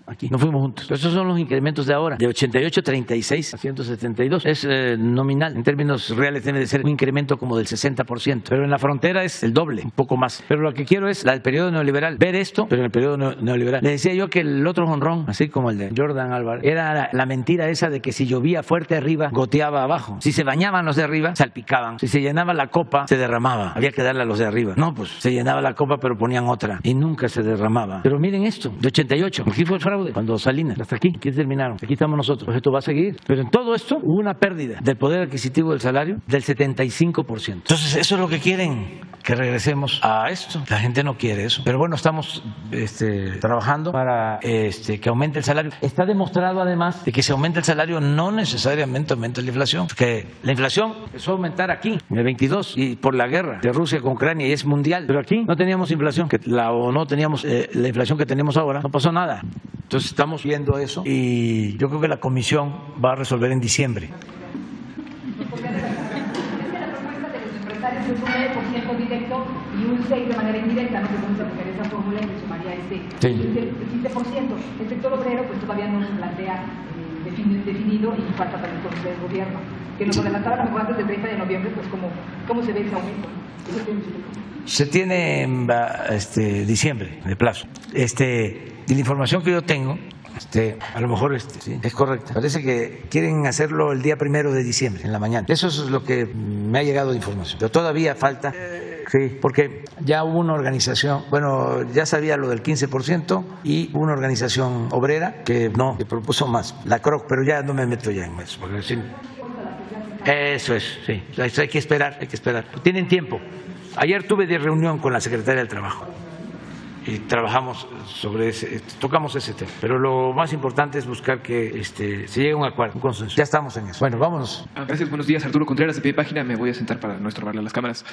aquí no fuimos juntos. Pero esos son los incrementos de ahora, de 88.36 a 172. Es nominal. En términos reales debe de ser un incremento como del 60%. Pero en la frontera es el doble, un poco más. Pero lo que quiero es, el periodo neoliberal, ver esto, pero en el periodo neoliberal. Le decía yo que el otro jonrón, así como el de Jordan Álvarez, era la mentira esa de que si llovía fuerte arriba, goteaba abajo. Si se bañaban los de arriba, salpicaban. Si se llenaba la copa, se derramaba. Había que darle a los de arriba. No, pues se llenaba la copa, pero ponían otra. Y nunca se derramaba. Pero miren esto, de 88. Aquí fue el fraude. Cuando Salinas, hasta aquí terminaron. Aquí estamos nosotros. Pues esto va a seguir. Pero en todo esto hubo una pérdida del poder adquisitivo del salario del 75%. Entonces, eso es lo que quieren, que regresemos a esto. La gente no quiere eso. Pero bueno, estamos trabajando para que aumente el salario. Está demostrado además de que si aumenta el salario no necesariamente aumenta la inflación. Porque la inflación empezó a aumentar aquí en el 22 y por la guerra de Rusia con Ucrania y es mundial. Pero aquí no teníamos inflación, o no teníamos la inflación que tenemos ahora. No pasó nada. Entonces estamos viendo eso y yo creo que la comisión va a resolver en diciembre. Es un 9% directo y un 6% de manera indirecta, no se puede aplicar esa fórmula y le sumaría el 15%. El sector obrero pues todavía no se plantea definido y falta también conocer el gobierno. Que nos adelantara a lo mejor antes del 30 de noviembre, pues cómo se ve ese aumento. Se tiene diciembre de plazo. Y la información que yo tengo, a lo mejor sí, es correcta. Parece que quieren hacerlo el día 1 de diciembre, en la mañana. Eso es lo que me ha llegado de información. Pero todavía falta, sí, porque ya hubo una organización, bueno, ya sabía lo del 15% y hubo una organización obrera que propuso más, la CROC, pero ya no me meto ya en eso. Porque, sí, eso es, sí. Hay que esperar. Tienen tiempo. Ayer tuve de reunión con la secretaria del Trabajo y trabajamos sobre tocamos ese tema. Pero lo más importante es buscar que se llegue a un acuerdo, un consenso. Ya estamos en eso. Bueno, vámonos. Gracias, buenos días. Arturo Contreras, de Pie de Página. Me voy a sentar para no estorbarle a las cámaras.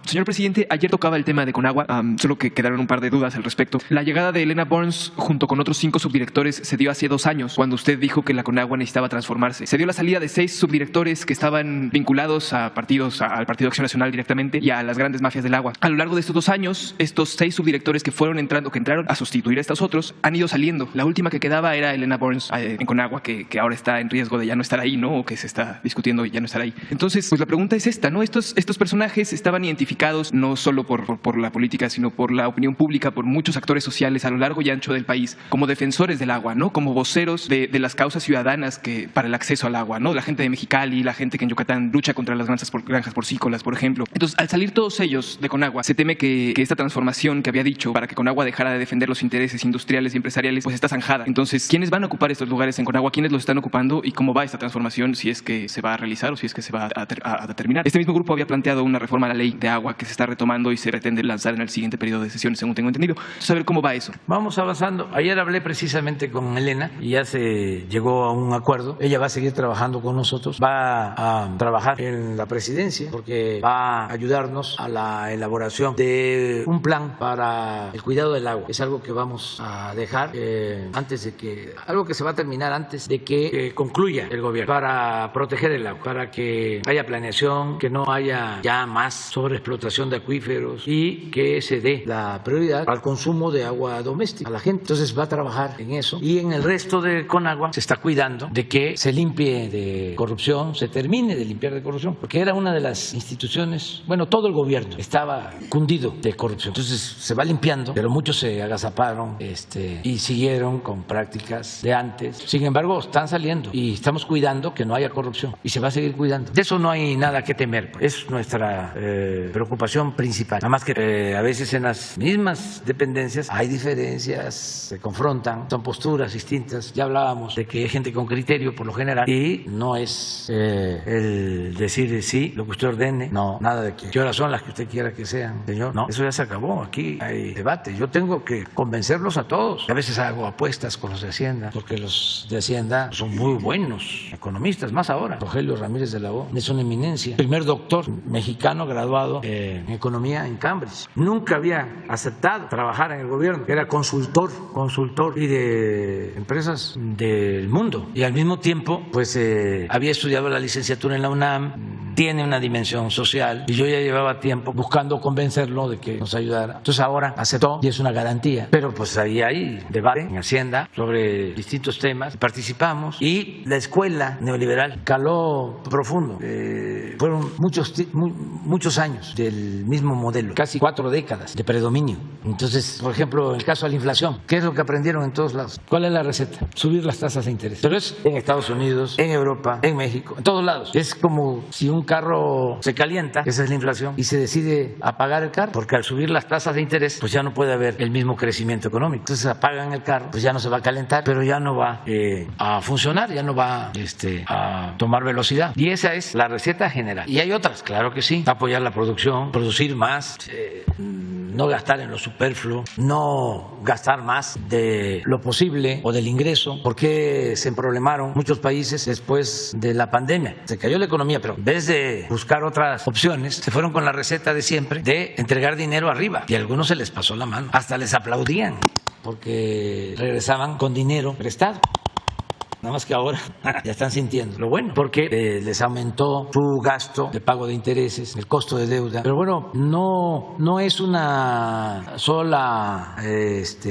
Señor presidente, ayer tocaba el tema de Conagua, solo que quedaron un par de dudas al respecto. La llegada de Elena Burns junto con otros 5 subdirectores se dio hace 2 años, cuando usted dijo que la Conagua necesitaba transformarse. Se dio la salida de 6 subdirectores que estaban vinculados a partidos, al Partido Acción Nacional directamente y a las grandes mafias del agua. A lo largo de estos 2 años, estos 6 subdirectores que entraron a sustituir a estos otros, han ido saliendo. La última que quedaba era Elena Burns en Conagua, que ahora está en riesgo de ya no estar ahí, ¿no? O que se está discutiendo y ya no estar ahí. Entonces, pues la pregunta es esta, ¿no? Estos personajes estaban identificados no solo por la política, sino por la opinión pública, por muchos actores sociales a lo largo y ancho del país, como defensores del agua, ¿no? Como voceros de las causas ciudadanas para el acceso al agua, ¿no? La gente de Mexicali, la gente que en Yucatán lucha contra las granjas porcícolas, por ejemplo. Entonces, al salir todos ellos de Conagua, se teme que esta transformación que había dicho para que Conagua dejara de defender los intereses industriales y empresariales, pues está zanjada. Entonces, ¿quiénes van a ocupar estos lugares en Conagua? ¿Quiénes los están ocupando? ¿Y cómo va esta transformación? Si es que se va a realizar o si es que se va a terminar. Este mismo grupo había planteado una reforma a la ley de agua que se está retomando y se pretende lanzar en el siguiente periodo de sesiones, según tengo entendido. Entonces, a ver cómo va eso. Vamos avanzando. Ayer hablé precisamente con Elena y ya se llegó a un acuerdo. Ella va a seguir trabajando con nosotros. Va a trabajar en la presidencia porque va a ayudarnos a la elaboración de un plan para el cuidado cuidado del agua. Es algo que vamos a dejar algo que se va a terminar antes de que concluya el gobierno, para proteger el agua, para que haya planeación, que no haya ya más sobreexplotación de acuíferos y que se dé la prioridad al consumo de agua doméstica a la gente. Entonces va a trabajar en eso, y en el resto de Conagua se está cuidando de que se limpie de corrupción, se termine de limpiar de corrupción, porque era una de las instituciones, bueno, todo el gobierno estaba cundido de corrupción. Entonces se va limpiando, pero muchos se agazaparon y siguieron con prácticas de antes. Sin embargo, están saliendo y estamos cuidando que no haya corrupción, y se va a seguir cuidando. De eso no hay nada que temer, es nuestra preocupación principal. Nada más que a veces en las mismas dependencias hay diferencias, se confrontan, son posturas distintas. Ya hablábamos de que hay gente con criterio por lo general, y no es el decir sí, lo que usted ordene, no, nada de que qué horas son las que usted quiera que sean, señor, no, eso ya se acabó. Aquí hay debate, yo tengo que convencerlos a todos. A veces hago apuestas con los de Hacienda, porque los de Hacienda son muy buenos economistas, más ahora. Rogelio Ramírez de la O es una eminencia, primer doctor mexicano graduado en economía en Cambridge. Nunca había aceptado trabajar en el gobierno, era consultor y de empresas del mundo, y al mismo tiempo pues había estudiado la licenciatura en la UNAM, tiene una dimensión social, y yo ya llevaba tiempo buscando convencerlo de que nos ayudara. Entonces ahora aceptó, y es una garantía. Pero pues ahí hay debate en Hacienda sobre distintos temas, participamos, y la escuela neoliberal caló profundo. Fueron muchos años del mismo modelo, casi 4 décadas de predominio. Entonces, por ejemplo, en el caso de la inflación, ¿qué es lo que aprendieron en todos lados? ¿Cuál es la receta? Subir las tasas de interés. Pero es en Estados Unidos, en Europa, en México, en todos lados. Es como si un carro se calienta, esa es la inflación, y se decide apagar el carro, porque al subir las tasas de interés, pues ya no puede haber el mismo crecimiento económico. Entonces apagan el carro, pues ya no se va a calentar, pero ya no va a funcionar, ya no va a tomar velocidad. Y esa es la receta general. Y hay otras, claro que sí: apoyar la producción, producir más, no gastar en lo superfluo, no gastar más de lo posible o del ingreso. Porque se emproblemaron muchos países después de la pandemia. Se cayó la economía, pero en vez de buscar otras opciones, se fueron con la receta de siempre de entregar dinero arriba, y a algunos se les pasó la mano, hasta les aplaudían porque regresaban con dinero prestado. Nada más que ahora ya están sintiendo lo bueno, porque les aumentó su gasto de pago de intereses, el costo de deuda. Pero bueno, no es una sola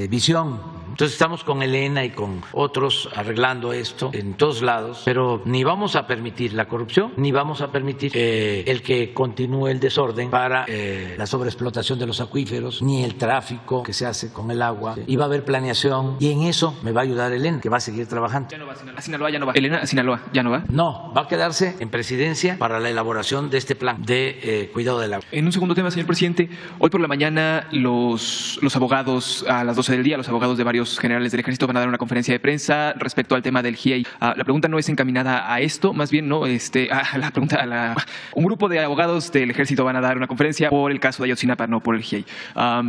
visión. Entonces estamos con Elena y con otros arreglando esto en todos lados, pero ni vamos a permitir la corrupción, ni vamos a permitir el que continúe el desorden para la sobreexplotación de los acuíferos, ni el tráfico que se hace con el agua. Y va a haber planeación, y en eso me va a ayudar Elena, que va a seguir trabajando. Ya no va a Sinaloa, ya no va. Elena, a Sinaloa, ¿ya no va? No, va a quedarse en presidencia para la elaboración de este plan de cuidado del agua. En un segundo tema, señor presidente, hoy por la mañana los abogados, a las 12 del día, los abogados de varios generales del Ejército van a dar una conferencia de prensa respecto al tema del GIEI. La pregunta no es encaminada a esto, más bien no, un grupo de abogados del Ejército van a dar una conferencia por el caso de Ayotzinapa, no por el GIEI.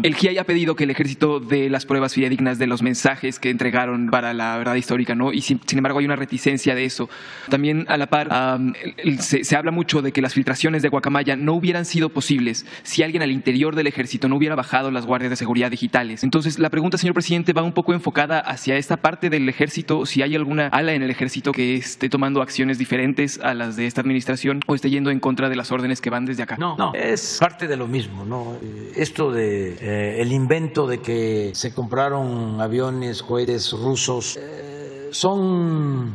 El GIEI ha pedido que el Ejército dé las pruebas fidedignas de los mensajes que entregaron para la verdad histórica, ¿no? Y sin embargo hay una reticencia de eso. También a la par se habla mucho de que las filtraciones de Guacamaya no hubieran sido posibles si alguien al interior del Ejército no hubiera bajado las guardias de seguridad digitales. Entonces la pregunta, señor presidente, va un poco enfocada hacia esta parte del Ejército, si hay alguna ala en el Ejército que esté tomando acciones diferentes a las de esta administración o esté yendo en contra de las órdenes que van desde acá. No, es parte de lo mismo, ¿no? Esto de el invento de que se compraron aviones, cohetes rusos, son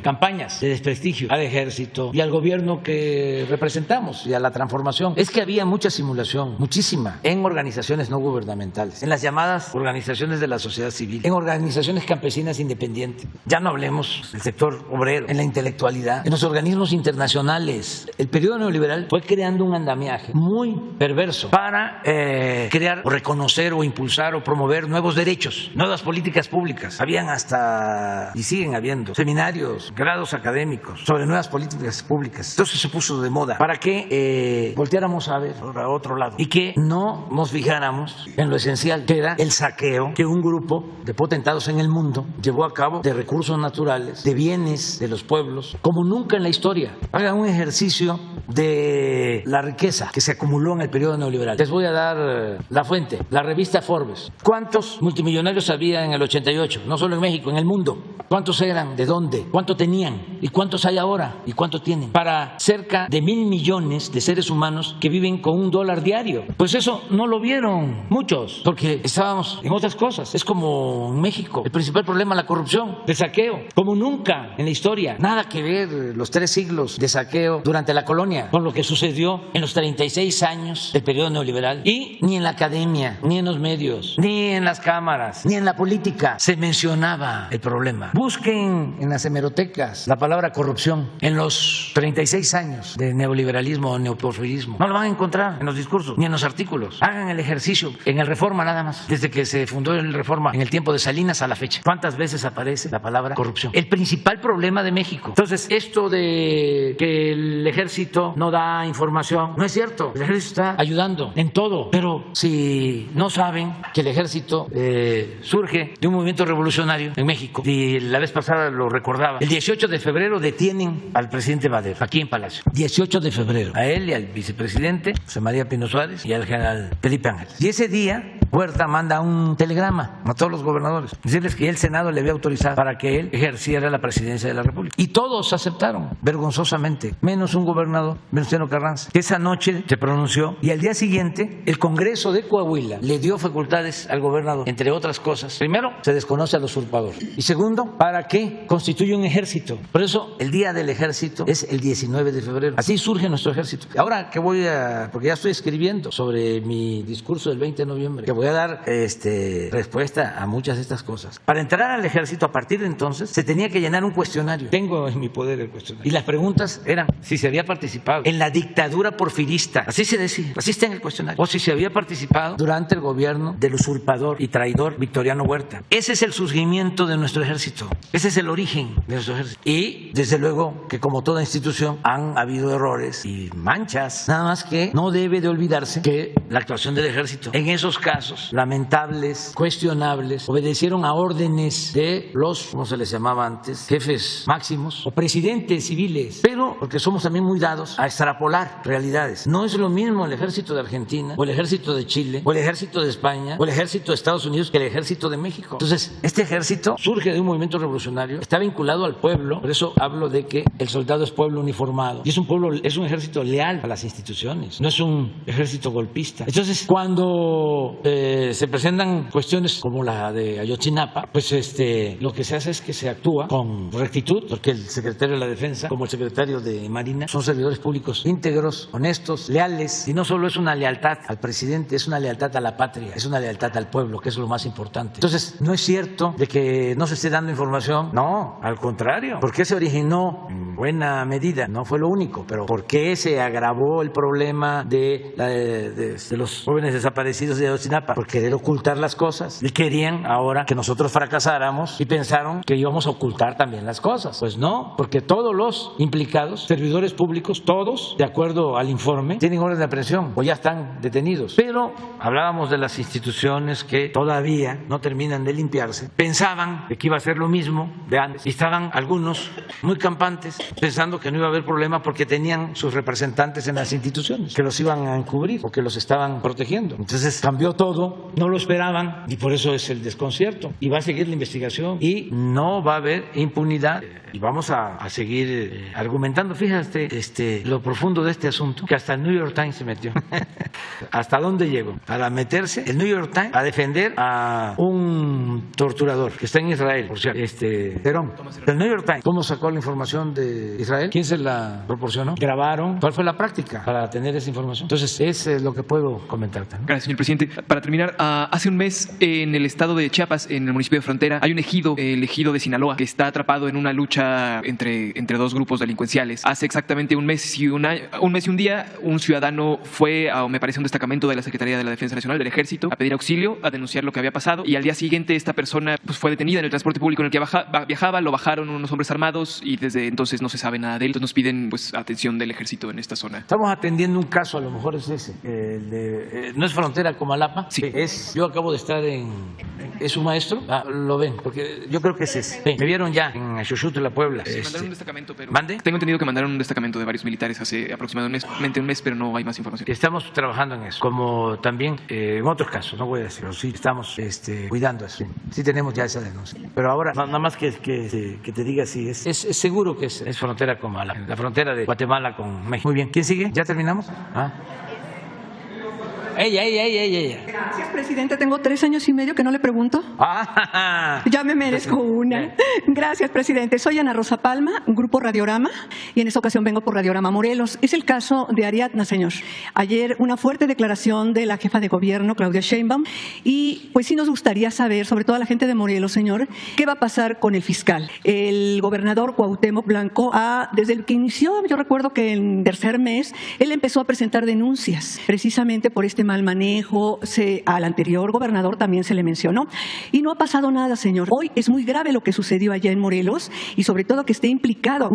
campañas de desprestigio al ejército y al gobierno que representamos y a la transformación. Es que había mucha simulación, muchísima, en organizaciones no gubernamentales, en las llamadas organizaciones de la sociedad civil, en organizaciones campesinas independientes. Ya no hablemos del sector obrero, en la intelectualidad, en los organismos internacionales. El periodo neoliberal fue creando un andamiaje muy perverso para crear o reconocer o impulsar o promover nuevos derechos, nuevas políticas públicas. Habían hasta y siguen habiendo seminarios, grados académicos sobre nuevas políticas públicas. Entonces se puso de moda para que volteáramos a ver a otro lado y que no nos fijáramos en lo esencial, que era el saqueo que un grupo de potentados en el mundo llevó a cabo de recursos naturales, de bienes de los pueblos, como nunca en la historia. Hagan un ejercicio de la riqueza que se acumuló en el periodo neoliberal. Les voy a dar la fuente, la revista Forbes. ¿Cuántos multimillonarios había en el 88? No solo en México, en el mundo. ¿Cuántos eran? ¿De dónde? ¿Cuánto tenían? ¿Y cuántos hay ahora? ¿Y cuánto tienen? Para cerca de 1,000 millones de seres humanos que viven con $1 diario. Pues eso no lo vieron muchos, porque estábamos en otras cosas. Es como en México. El principal problema es la corrupción, el saqueo, como nunca en la historia. Nada que ver los 3 siglos de saqueo durante la colonia con lo que sucedió en los 36 años del periodo neoliberal. Y ni en la academia, ni en los medios, ni en las cámaras, ni en la política se mencionaba el problema. Busquen en las hemerotecas la palabra corrupción en los 36 años de neoliberalismo o neoporfirismo. No lo van a encontrar en los discursos ni en los artículos. Hagan el ejercicio en el Reforma nada más, desde que se fundó el Reforma en el tiempo de Salinas a la fecha. ¿Cuántas veces aparece la palabra corrupción? El principal problema de México. Entonces, esto de que el ejército no da información, no es cierto. El ejército está ayudando en todo, pero si no saben que el ejército surge de un movimiento revolucionario en México, y la vez pasada lo recordaba, el 18 de febrero detienen al presidente Madero aquí en Palacio. 18 de febrero, a él y al vicepresidente José María Pino Suárez y al general Felipe Ángeles. Y ese día Huerta manda un telegrama a todos los gobernadores, decirles que el Senado le había autorizado para que él ejerciera la presidencia de la República. Y todos aceptaron, vergonzosamente, menos un gobernador, Venustiano Carranza, que esa noche se pronunció y al día siguiente el Congreso de Coahuila le dio facultades al gobernador, entre otras cosas. Primero, se desconoce al usurpador. Y segundo, para que constituye un ejército. Por eso, el día del ejército es el 19 de febrero. Así surge nuestro ejército. Ahora que porque ya estoy escribiendo sobre mi discurso del 20 de noviembre, que voy a dar respuesta a muchas de estas cosas. Para entrar al ejército, a partir de entonces, se tenía que llenar un cuestionario. Tengo en mi poder el cuestionario. Y las preguntas eran si se había participado en la dictadura porfirista, así se decía, así está en el cuestionario, o si se había participado durante el gobierno del usurpador y traidor Victoriano Huerta. Ese es el surgimiento de nuestro ejército. Ese es el origen de nuestro ejército. Y desde luego que como toda institución han habido errores y manchas. Nada más que no debe de olvidarse que la actuación del ejército en esos casos lamentables, cuestionables, obedecieron a órdenes de los, ¿cómo se les llamaba antes? Jefes máximos o presidentes civiles. Pero porque somos también muy dados a extrapolar realidades. No es lo mismo el ejército de Argentina o el ejército de Chile o el ejército de España o el ejército de Estados Unidos que el ejército de México. Entonces, este ejército surge de un movimiento revolucionario, está vinculado al pueblo, por eso hablo de que el soldado es pueblo uniformado y es un ejército leal a las instituciones, no es un ejército golpista. Entonces, cuando se presentan cuestiones como la de Ayotzinapa, pues lo que se hace es que se actúa con rectitud, porque el secretario de la Defensa, como el secretario de Marina, son servidores públicos íntegros, honestos, leales, y no solo es una lealtad al presidente, es una lealtad a la patria, es una lealtad al pueblo, que es lo más importante. Entonces, no es cierto de que no se esté dando información, no, al contrario, porque se originó en buena medida, no fue lo único, pero ¿por qué se agravó el problema de los jóvenes desaparecidos de Ayotzinapa? Por querer ocultar las cosas, y querían ahora que nosotros fracasáramos y pensaron que íbamos a ocultar también las cosas. Pues no, porque todos los implicados, servidores públicos, todos, de acuerdo al informe, tienen orden de aprehensión o ya están detenidos. Pero hablábamos de las instituciones que todavía no terminan de limpiarse. Pensaban que iba a ser lo mismo de antes y estaban algunos muy campantes pensando que no iba a haber problema porque tenían sus representantes en las instituciones que los iban a encubrir o que los estaban protegiendo. Entonces cambió todo, no lo esperaban y por eso es el desconcierto. Y va a seguir la investigación y no va a haber impunidad y vamos a seguir argumentando. Fíjate lo profundo de este asunto, que hasta el New York Times se metió. ¿Hasta dónde llegó? Para meterse el New York Times a defender a un torturador que está en Israel, por cierto, Perón. El New York Times, ¿cómo sacó la información de Israel? ¿Quién se la proporcionó? ¿Grabaron? ¿Cuál fue la práctica para tener esa información? Entonces, es lo que puedo comentarte, ¿no? Gracias, señor presidente. Para terminar, hace un mes en el estado de Chiapas, en el municipio de Frontera, hay un ejido, el ejido de Sinaloa, que está atrapado en una lucha entre dos grupos delincuenciales. Hace exactamente un mes y un día, un ciudadano fue a, me parece, un destacamento de la Secretaría de la Defensa Nacional, del Ejército, a pedir auxilio, a denunciar lo que había pasado, y al día siguiente esta persona pues, fue detenida en el transporte público en el que viajaba, lo bajaron unos hombres armados y desde entonces no se sabe nada de él. Entonces nos piden pues atención del Ejército en esta zona. Estamos atendiendo un caso, a lo mejor es ese, no es Frontera Comalapa, sí. Yo acabo de estar ¿es un maestro? Lo ven, porque yo creo que es ese. Sí, me vieron ya en Xochutla, Puebla. Mandaron un destacamento, pero... ¿Mande? Tengo entendido que mandaron un destacamento de varios militares hace aproximadamente un mes, pero no hay más información. Estamos trabajando en eso, como también en otros casos, no voy a decirlo, sí estamos cuidando eso. Sí tenemos ya esa denuncia. Pero ahora, nada más que te diga si es seguro que es frontera con la frontera de Guatemala con México. Muy bien. ¿Quién sigue? ¿Ya terminamos? Ella. Gracias, presidente. Tengo 3 años y medio que no le pregunto. Ya me merezco una. Gracias, presidente. Soy Ana Rosa Palma, Grupo Radiorama, y en esta ocasión vengo por Radiorama Morelos. Es el caso de Ariadna, señor. Ayer una fuerte declaración de la jefa de gobierno, Claudia Sheinbaum, y pues sí nos gustaría saber, sobre todo a la gente de Morelos, señor, qué va a pasar con el fiscal. El gobernador Cuauhtémoc Blanco, desde el que inició, yo recuerdo que en tercer mes, él empezó a presentar denuncias, precisamente por este mal manejo. Al anterior gobernador también se le mencionó y no ha pasado nada, señor. Hoy es muy grave lo que sucedió allá en Morelos y sobre todo que esté implicado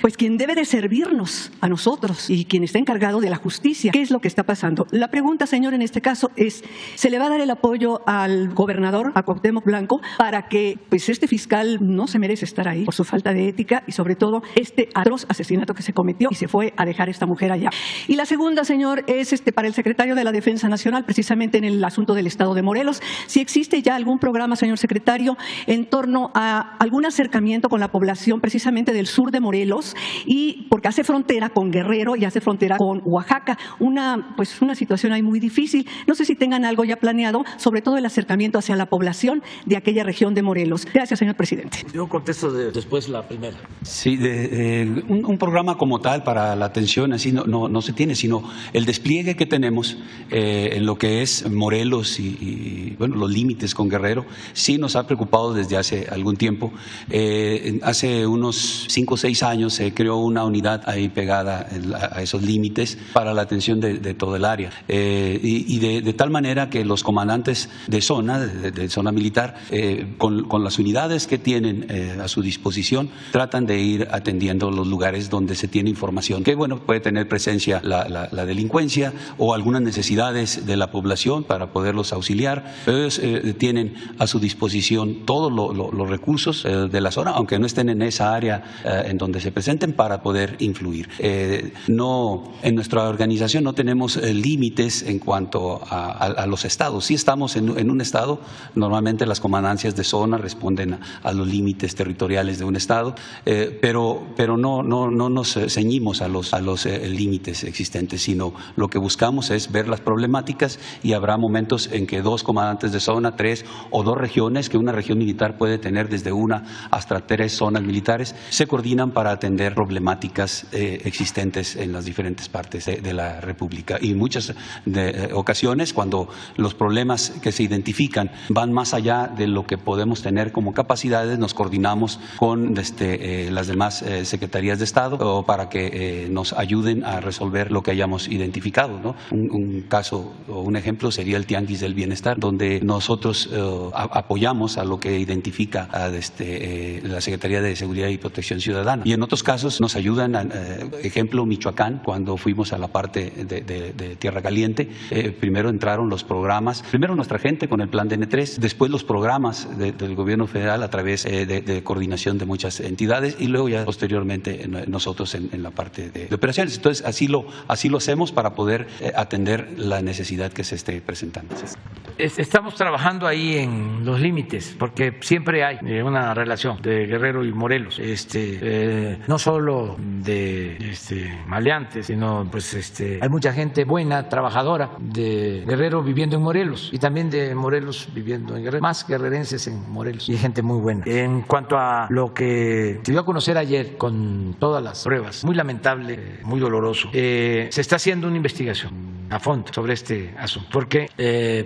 pues quien debe de servirnos a nosotros y quien está encargado de la justicia. ¿Qué es lo que está pasando? La pregunta, señor, en este caso es, ¿se le va a dar el apoyo al gobernador, a Cuauhtémoc Blanco, para que pues este fiscal no se merece estar ahí por su falta de ética y sobre todo este atroz asesinato que se cometió y se fue a dejar a esta mujer allá? Y la segunda, señor, es para el secretario de la Defensa Nacional, precisamente en el asunto del estado de Morelos. Si existe ya algún programa, señor secretario, en torno a algún acercamiento con la población precisamente del sur de Morelos, y porque hace frontera con Guerrero y hace frontera con Oaxaca, una situación ahí muy difícil. No sé si tengan algo ya planeado, sobre todo el acercamiento hacia la población de aquella región de Morelos. Gracias, señor presidente. Yo contesto después la primera. Sí, un programa como tal para la atención así no se tiene, sino el despliegue que tenemos en lo que es Morelos y los límites con Guerrero, sí nos ha preocupado desde hace algún tiempo. Hace unos 5 o 6 años se creó una unidad ahí pegada a esos límites para la atención de todo el área. Y de tal manera que los comandantes de zona militar, con las unidades que tienen a su disposición, tratan de ir atendiendo los lugares donde se tiene información que puede tener presencia la delincuencia o algunas necesidades de la población para poderlos auxiliar. Ellos tienen a su disposición todos los recursos de la zona, aunque no estén en esa área en donde se presenten, para poder influir. En nuestra organización no tenemos límites en cuanto a los estados. Si estamos en un estado, normalmente las comandancias de zona responden a los límites territoriales de un estado, pero no nos ceñimos a los límites existentes, sino lo que buscamos es ver las problemáticas, y habrá momentos en que 2 comandantes de zona, 3 o 2 regiones, que una región militar puede tener desde 1 hasta 3 zonas militares, se coordinan para atender problemáticas existentes en las diferentes partes de la República. Y muchas ocasiones, cuando los problemas que se identifican van más allá de lo que podemos tener como capacidades, nos coordinamos con las demás secretarías de Estado para que nos ayuden a resolver lo que hayamos identificado, ¿no? Un caso o un ejemplo sería el Tianguis del Bienestar, donde nosotros apoyamos a lo que identifica la Secretaría de Seguridad y Protección Ciudadana. Y en otros casos nos ayudan, ejemplo Michoacán, cuando fuimos a la parte de Tierra Caliente, primero entraron los programas, primero nuestra gente con el plan DN3, después los programas del gobierno federal a través de coordinación de muchas entidades, y luego ya posteriormente nosotros en la parte de operaciones. Entonces así lo hacemos para poder atender la necesidad que se esté esté presentando. Estamos trabajando ahí en los límites, porque siempre hay una relación de Guerrero y Morelos, no solo de maleantes, sino pues hay mucha gente buena, trabajadora de Guerrero viviendo en Morelos y también de Morelos viviendo en Guerrero, más guerrerenses en Morelos y hay gente muy buena. En cuanto a lo que se dio a conocer ayer con todas las pruebas, muy lamentable, muy doloroso, se está haciendo una investigación a fondo sobre este asunto, porque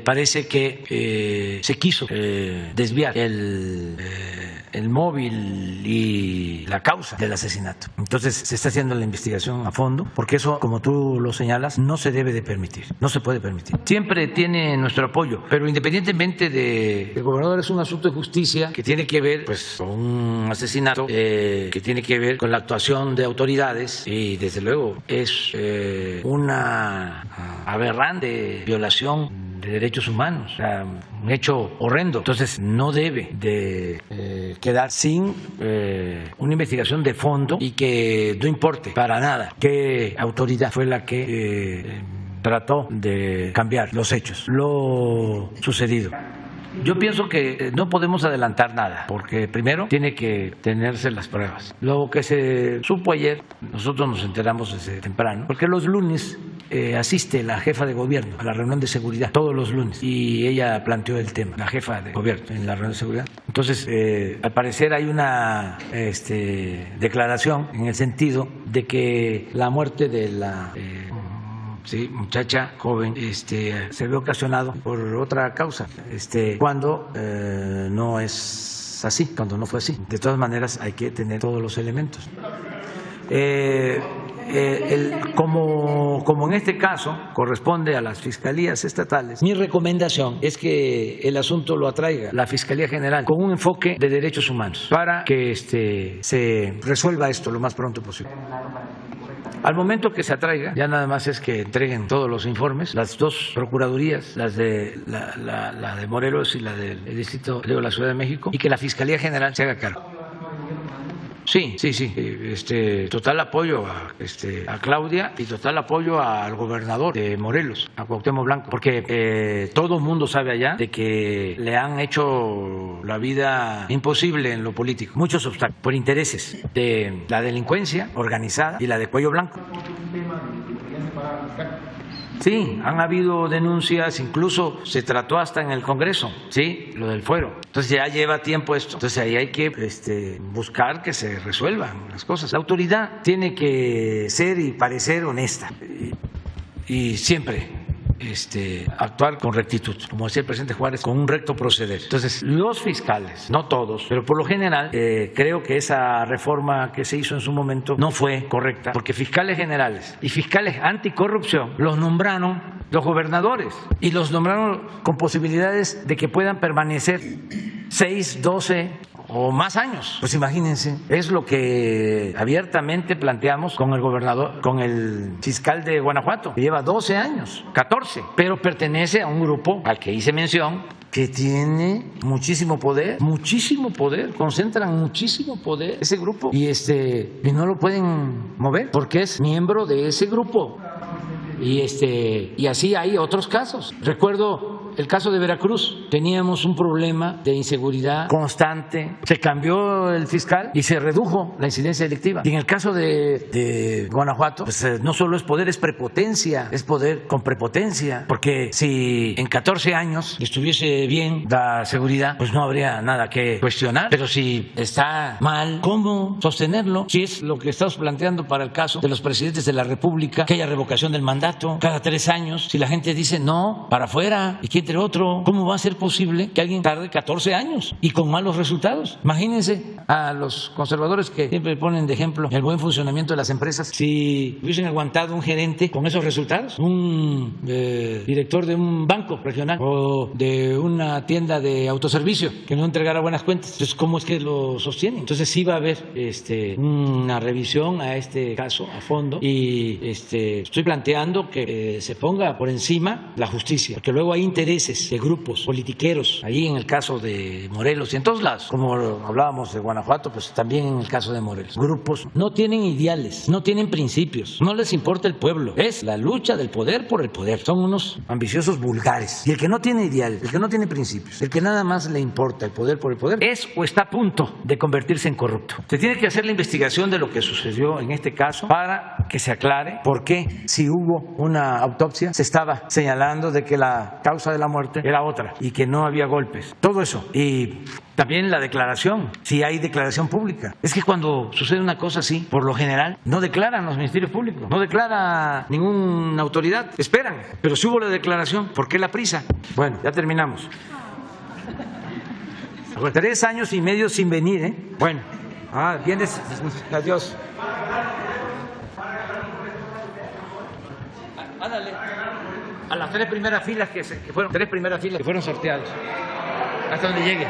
parece que se quiso desviar el móvil y la causa del asesinato. Entonces se está haciendo la investigación a fondo, porque eso, como tú lo señalas, no se debe de permitir, no se puede permitir. Siempre tiene nuestro apoyo, pero independientemente de el gobernador, es un asunto de justicia que tiene que ver pues con un asesinato, que tiene que ver con la actuación de autoridades y desde luego es una aberrante violación de derechos humanos, o sea, un hecho horrendo. Entonces no debe de quedar sin una investigación de fondo y que no importe para nada qué autoridad fue la que trató de cambiar los hechos, lo sucedido. Yo pienso que no podemos adelantar nada, porque primero tiene que tenerse las pruebas. Lo que se supo ayer, nosotros nos enteramos desde temprano, porque los lunes asiste la jefa de gobierno a la reunión de seguridad, todos los lunes, y ella planteó el tema, la jefa de gobierno en la reunión de seguridad. Entonces, al parecer hay una declaración en el sentido de que la muerte de la muchacha joven se ve ocasionado por otra causa, cuando no es así, cuando no fue así. De todas maneras hay que tener todos los elementos. Como en este caso corresponde a las fiscalías estatales, mi recomendación es que el asunto lo atraiga la Fiscalía General con un enfoque de derechos humanos para que se resuelva esto lo más pronto posible. Al momento que se atraiga, ya nada más es que entreguen todos los informes, las dos procuradurías, la de Morelos y la del Distrito de la Ciudad de México, y que la Fiscalía General se haga cargo. Sí. Total apoyo a Claudia y total apoyo al gobernador de Morelos, a Cuauhtémoc Blanco, porque todo el mundo sabe allá de que le han hecho la vida imposible en lo político, muchos obstáculos por intereses de la delincuencia organizada y la de cuello blanco. Sí, han habido denuncias, incluso se trató hasta en el Congreso, sí, lo del fuero. Entonces ya lleva tiempo esto. Entonces ahí hay que buscar que se resuelvan las cosas. La autoridad tiene que ser y parecer honesta y siempre actuar con rectitud, como decía el presidente Juárez, con un recto proceder. Entonces, los fiscales, no todos, pero por lo general, creo que esa reforma que se hizo en su momento no fue correcta, porque fiscales generales y fiscales anticorrupción los nombraron los gobernadores y los nombraron con posibilidades de que puedan permanecer 6, 12 o más años. Pues imagínense, es lo que abiertamente planteamos con el gobernador, con el fiscal de Guanajuato, que lleva 12 años, 14, pero pertenece a un grupo al que hice mención, que tiene muchísimo poder, concentran muchísimo poder ese grupo y no lo pueden mover porque es miembro de ese grupo. Y así hay otros casos. Recuerdo el caso de Veracruz, teníamos un problema de inseguridad constante, se cambió el fiscal y se redujo la incidencia delictiva. Y en el caso de Guanajuato, pues no solo es poder, es prepotencia, es poder con prepotencia, porque si en 14 años estuviese bien la seguridad, pues no habría nada que cuestionar, pero si está mal, ¿cómo sostenerlo? Si es lo que estamos planteando para el caso de los presidentes de la República, que haya revocación del mandato cada 3 años, si la gente dice no, para afuera, y que entre otro, ¿cómo va a ser posible que alguien tarde 14 años y con malos resultados? Imagínense a los conservadores que siempre ponen de ejemplo el buen funcionamiento de las empresas, si hubiesen aguantado un gerente con esos resultados, un director de un banco regional o de una tienda de autoservicio que no entregara buenas cuentas. Entonces, ¿cómo es que lo sostienen? Entonces sí va a haber una revisión a este caso a fondo y estoy planteando que se ponga por encima la justicia, porque luego hay intereses de grupos políticos politiqueros, ahí en el caso de Morelos y en todos lados, como hablábamos de Guanajuato, pues también en el caso de Morelos. Grupos no tienen ideales, no tienen principios, no les importa el pueblo, es la lucha del poder por el poder. Son unos ambiciosos vulgares. Y el que no tiene ideales, el que no tiene principios, el que nada más le importa el poder por el poder, es o está a punto de convertirse en corrupto. Se tiene que hacer la investigación de lo que sucedió en este caso para que se aclare por qué, si hubo una autopsia, se estaba señalando de que la causa de la muerte era otra y que no había golpes. Todo eso. Y también la declaración, si hay declaración pública. Es que cuando sucede una cosa así, por lo general, no declaran los ministerios públicos, no declara ninguna autoridad, esperan. Pero si hubo la declaración, ¿por qué la prisa? Bueno, ya terminamos. 3 años y medio sin venir, ¿eh? Bueno, vienes, adiós. Ándale. A las 3 primeras filas que fueron 3 primeras filas que fueron sorteados. Hasta donde llegue.